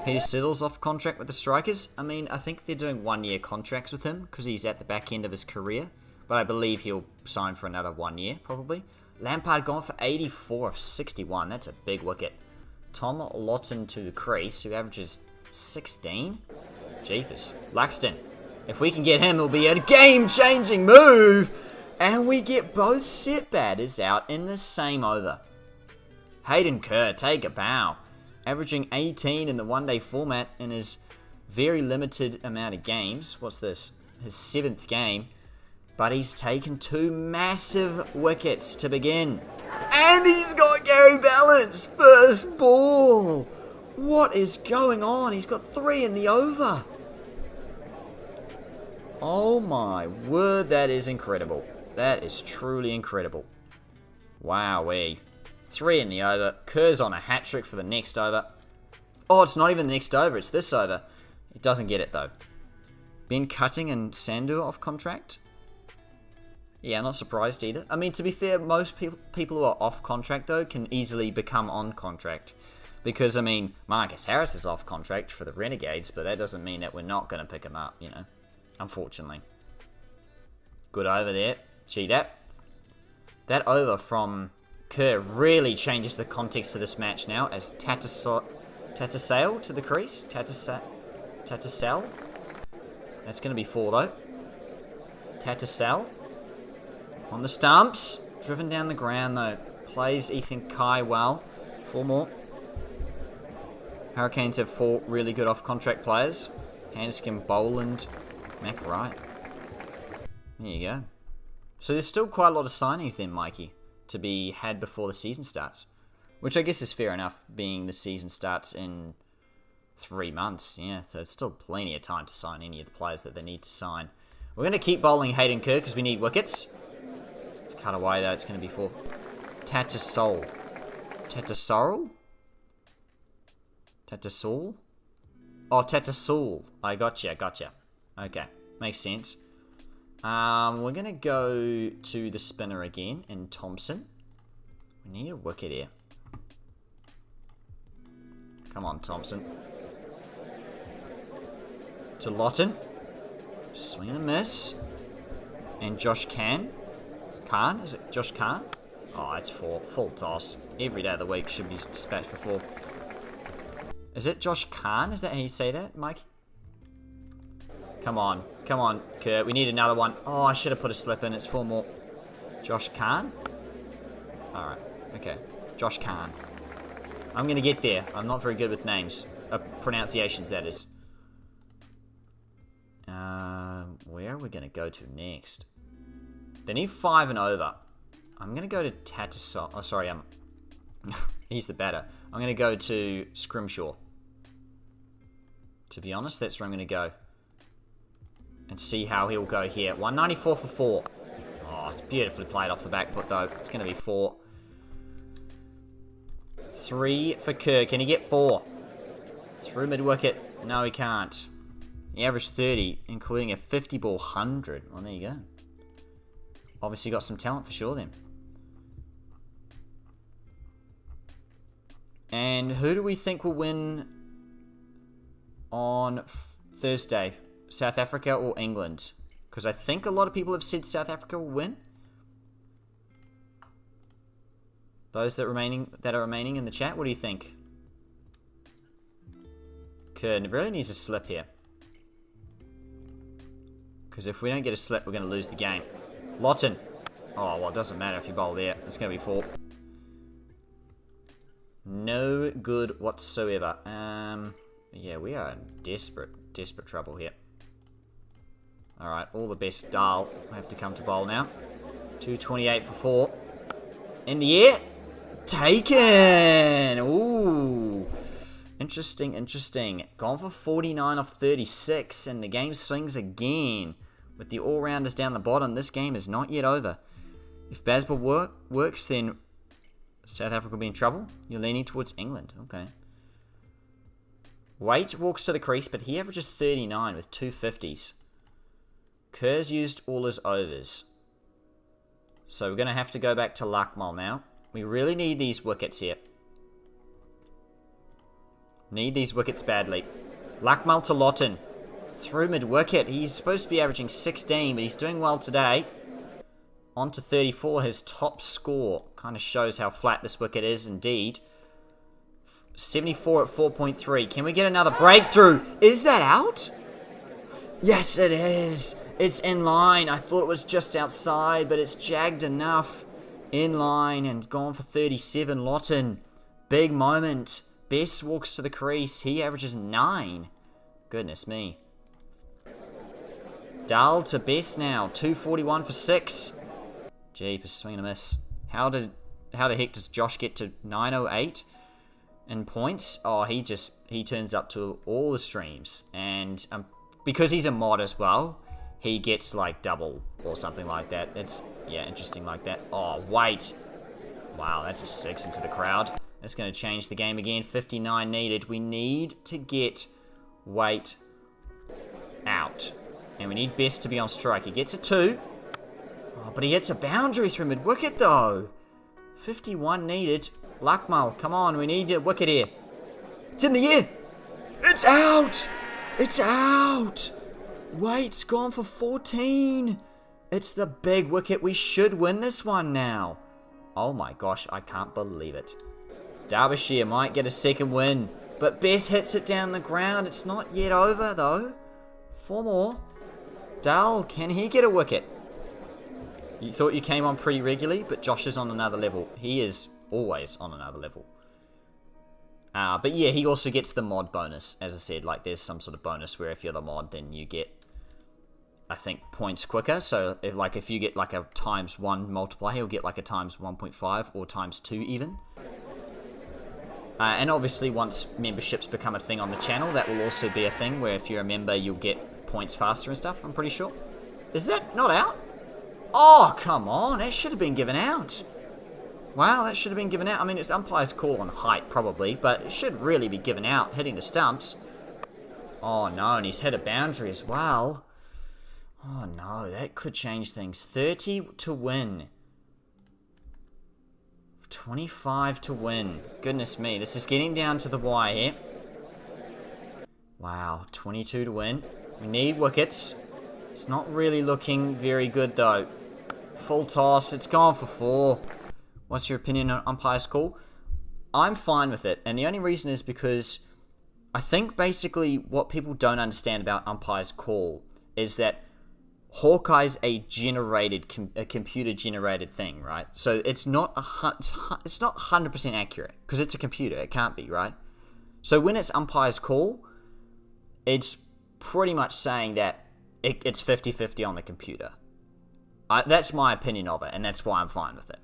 Peter Siddle's off contract with the Strikers. I mean, I think they're doing 1-year contracts with him because he's at the back end of his career. But I believe he'll sign for another 1 year, probably. Lampard gone for 84 of 61. That's a big wicket. Tom Lawton to the crease, who averages 16. Jeepers. Laxton. If we can get him, it'll be a game-changing move. And we get both set batters out in the same over. Hayden Kerr, take a bow. Averaging 18 in the one-day format in his very limited amount of games. What's this? His 7th game. But he's taken 2 massive wickets to begin. And he's got Gary Ballance. First ball. What is going on? He's got 3 in the over. Oh my word, that is incredible. That is truly incredible. Wowee. 3 in the over. Kerr's on a hat-trick for the next over. Oh, it's not even the next over. It's this over. It doesn't get it, though. Ben Cutting and Sandu off contract. Yeah, not surprised either. I mean, to be fair, most people who are off contract, though, can easily become on contract. Because, I mean, Marcus Harris is off contract for the Renegades, but that doesn't mean that we're not going to pick him up, you know. Unfortunately. Good over there. Gee, that over from Kerr really changes the context of this match now, as Tattersall to the crease. Tattersall. That's going to be 4, though. Tattersall. On the stumps. Driven down the ground, though. Plays Ethan Kai well. 4 more. Hurricanes have 4 really good off-contract players. Hanscom, Boland, Mac Wright. There you go. So there's still quite a lot of signings then, Mikey, to be had before the season starts. Which I guess is fair enough, being the season starts in 3 months. Yeah, so it's still plenty of time to sign any of the players that they need to sign. We're going to keep bowling Hayden Kerr because we need wickets. Let's cut away, though. It's going to be 4. Tattersall. Tattersall? Tattersall? Oh, Tattersall. I gotcha. Okay, makes sense. We're going to go to the spinner again in Thompson. We need a wicket here. Come on, Thompson. To Lawton. Swing and a miss. And Josh Khan. Khan? Is it Josh Khan? Oh, it's 4. Full toss. Every day of the week should be dispatched for 4. Is it Josh Khan? Is that how you say that, Mike? Come on, Kurt. We need another one. Oh, I should have put a slip in. It's 4 more. Josh Khan? Alright, okay. Josh Khan. I'm going to get there. I'm not very good with names. Pronunciations, that is. Where are we going to go to next? They need 5 and over. I'm going to go to Tattersall. Oh, sorry, he's the batter. I'm going to go to Scrimshaw. To be honest, that's where I'm going to go. And see how he'll go here. 194 for 4. Oh, it's beautifully played off the back foot, though. It's going to be 4. 3 for Kerr. Can he get 4? Through mid-wicket. No, he can't. He averaged 30, including a 50-ball 100. Well, there you go. Obviously got some talent for sure, then. And who do we think will win on Thursday? South Africa or England? Because I think a lot of people have said South Africa will win. Those that are remaining in the chat, what do you think? Kerr really needs a slip here. Because if we don't get a slip, we're going to lose the game. Lawton. Oh, well, it doesn't matter if you bowl there. It's going to be 4. no good whatsoever. Yeah, we are in desperate trouble here. Alright, all the best. Dahl have to come to bowl now. 228 for 4. In the air. Taken! Ooh. Interesting. Gone for 49 off 36, and the game swings again. With the all-rounders down the bottom, this game is not yet over. If Bazball works, then South Africa will be in trouble. You're leaning towards England. Okay. Waite walks to the crease, but he averages 39 with 2 50s. Kerr's used all his overs. So we're going to have to go back to Lakmal now. We really need these wickets here. Need these wickets badly. Lakmal to Lawton. Through mid-wicket. He's supposed to be averaging 16, but he's doing well today. On to 34, his top score. Kind of shows how flat this wicket is indeed. 74 at 4.3. Can we get another breakthrough? Is that out? Yes, it is. It's in line. I thought it was just outside, but it's jagged enough. In line and gone for 37. Lawton. Big moment. Bess walks to the crease. He averages 9. Goodness me. Dahl to Bess now. 241 for 6. Jeepers, swing and a miss. How the heck does Josh get to 908 in points? Oh, he turns up to all the streams. And because he's a mod as well, he gets like double or something like that. It's, yeah, interesting like that. Oh, wait. Wow, that's a 6 into the crowd. That's going to change the game again. 59 needed. We need to get Waite out. And we need Bess to be on strike. He gets a 2. Oh, but he hits a boundary through mid-wicket though. 51 needed. Lakmal, come on. We need a wicket here. It's in the air. It's out. It's out. Waite's gone for 14. It's the big wicket. We should win this one now. Oh my gosh, I can't believe it. Derbyshire might get a second win, but Bess hits it down the ground. It's not yet over though. 4 more. Dahl, can he get a wicket? You thought you came on pretty regularly, but Josh is on another level. He is always on another level. But yeah, he also gets the mod bonus. As I said, like there's some sort of bonus where if you're the mod, then you get, I think, points quicker. So if you get like a ×1 multiplier, he'll get like a ×1.5 or ×2 even. And obviously once memberships become a thing on the channel, that will also be a thing where if you're a member, you'll get points faster and stuff, I'm pretty sure. Is that not out? Oh, come on. That should have been given out. Wow, that should have been given out. I mean, it's umpire's call on height, probably, but it should really be given out, hitting the stumps. Oh, no, and he's hit a boundary as well. Oh, no, that could change things. 30 to win. 25 to win. Goodness me, this is getting down to the wire here. Wow, 22 to win. We need wickets. It's not really looking very good, though. Full toss, it's gone for 4. What's your opinion on umpire's call? I'm fine with it, and the only reason is because I think basically what people don't understand about umpire's call is that Hawkeye's a computer-generated thing, right? So it's not 100% accurate because it's a computer. It can't be, right? So when it's umpire's call, it's pretty much saying that it's 50-50 on the computer. That's my opinion of it, and that's why I'm fine with it.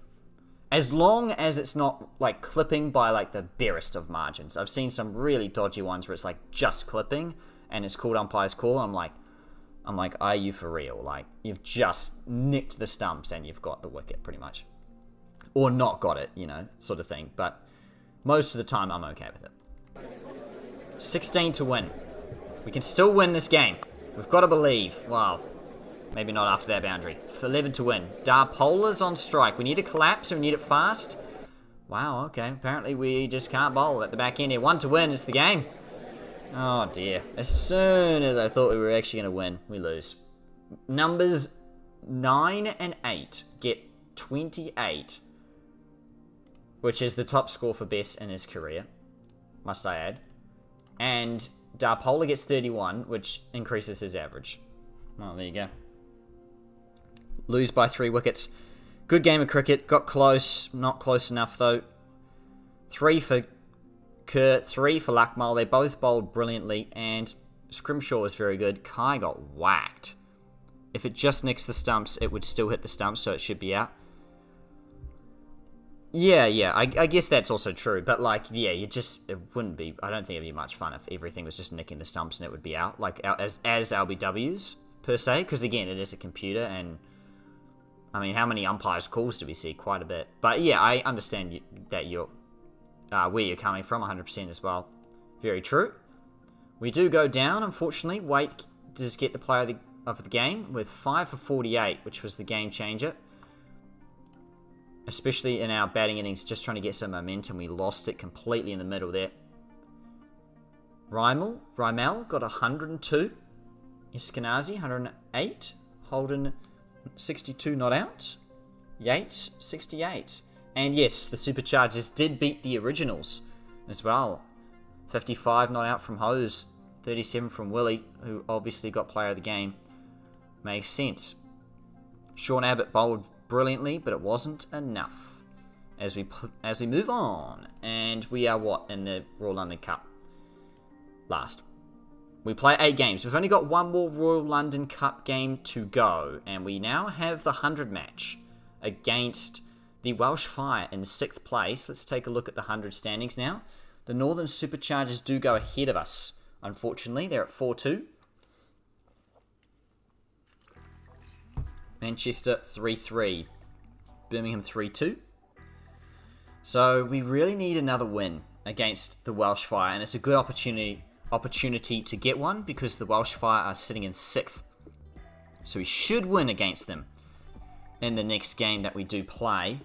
As long as it's not like clipping by like the barest of margins. I've seen some really dodgy ones where it's like just clipping and it's called umpire's call. I'm like, are you for real? Like, you've just nicked the stumps and you've got the wicket pretty much. Or not got it, you know, sort of thing. But most of the time I'm okay with it. 16 to win. We can still win this game. We've got to believe. Well, maybe not after that boundary. 11 to win. Darpola's on strike. We need a collapse and we need it fast. Wow, okay. Apparently we just can't bowl at the back end here. 1 to win. It's the game. Oh dear. As soon as I thought we were actually going to win, we lose. Numbers 9 and 8 get 28. Which is the top score for Bess in his career. Must I add. And Darpola gets 31, which increases his average. Oh, there you go. Lose by 3 wickets. Good game of cricket. Got close. Not close enough, though. 3 for Kerr 3 for Lakmal. They both bowled brilliantly, and Scrimshaw was very good. Kai got whacked. If it just nicks the stumps, it would still hit the stumps, so it should be out. Yeah, I guess that's also true. But, like, yeah, it wouldn't be, I don't think it'd be much fun if everything was just nicking the stumps and it would be out, like, as LBWs, per se. Because, again, it is a computer, and, I mean, how many umpires' calls do we see? Quite a bit. But, yeah, I understand that you're, where you're coming from, 100% as well. Very true. We do go down, unfortunately. Waite does get the player of the game with 5 for 48, which was the game changer. Especially in our batting innings, just trying to get some momentum. We lost it completely in the middle there. Rymel got 102. Eskenazi, 108. Holden, 62 not out. Yates, 68. And yes, the Superchargers did beat the Originals as well. 55 not out from Hose. 37 from Willie, who obviously got player of the game. Makes sense. Sean Abbott bowled brilliantly, but it wasn't enough. As we move on, and we are what in the Royal London Cup? Last. We play 8 games. We've only got one more Royal London Cup game to go, and we now have the 100 match against the Welsh Fire in 6th place. Let's take a look at the 100 standings now. The Northern Superchargers do go ahead of us. Unfortunately, they're at 4-2. Manchester 3-3. Birmingham 3-2. So we really need another win against the Welsh Fire, and it's a good opportunity to get one because the Welsh Fire are sitting in 6th. So we should win against them in the next game that we do play.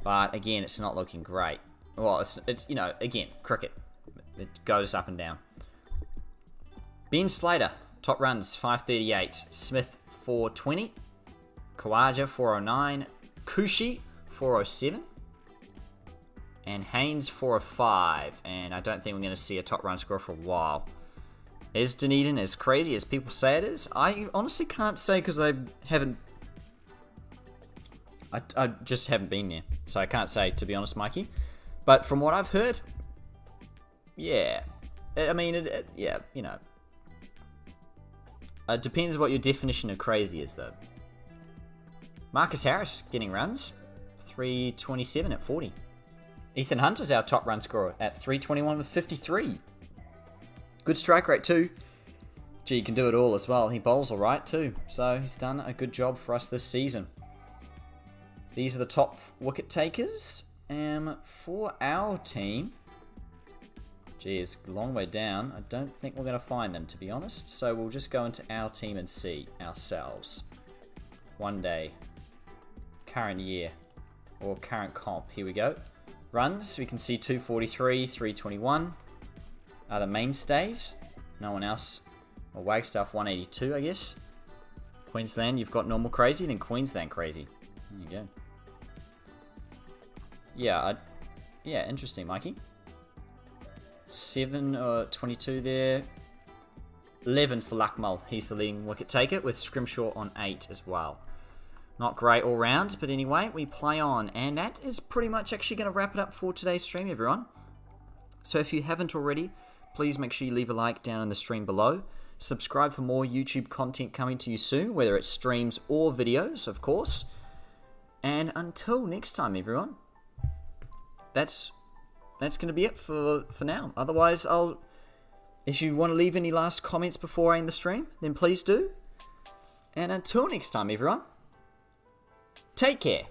But again, it's not looking great. Well, it's you know, again, cricket. It goes up and down. Ben Slater, top runs 538. Smith 420. Khawaja 409, Kushi 407, and Haynes 405. And I don't think we're going to see a top run score for a while. Is Dunedin as crazy as people say it is? I honestly can't say because I just haven't been there, so I can't say, to be honest, Mikey. But from what I've heard, yeah, I mean, yeah, you know, it depends what your definition of crazy is, though. Marcus Harris getting runs, 327 at 40. Ethan Hunter's our top run scorer at 321 with 53. Good strike rate too. Gee, he can do it all as well. He bowls alright too, so he's done a good job for us this season. These are the top wicket takers for our team. Gee, it's a long way down. I don't think we're going to find them, to be honest. So we'll just go into our team and see ourselves. One day. Current year. Or current comp. Here we go. Runs. We can see 243, 321. Are the mainstays. No one else. Well, Wagstaff 182, I guess. Queensland, you've got normal crazy, then Queensland crazy. There you go. Yeah, yeah, interesting, Mikey. 22 there. 11 for Lakmal. He's the leading wicket taker with Scrimshaw on 8 as well. Not great all round, but anyway, we play on. And that is pretty much actually going to wrap it up for today's stream, everyone. So if you haven't already, please make sure you leave a like down in the stream below. Subscribe for more YouTube content coming to you soon, whether it's streams or videos, of course. And until next time, everyone, that's going to be it for now. Otherwise, if you want to leave any last comments before I end the stream, then please do. And until next time, everyone, take care.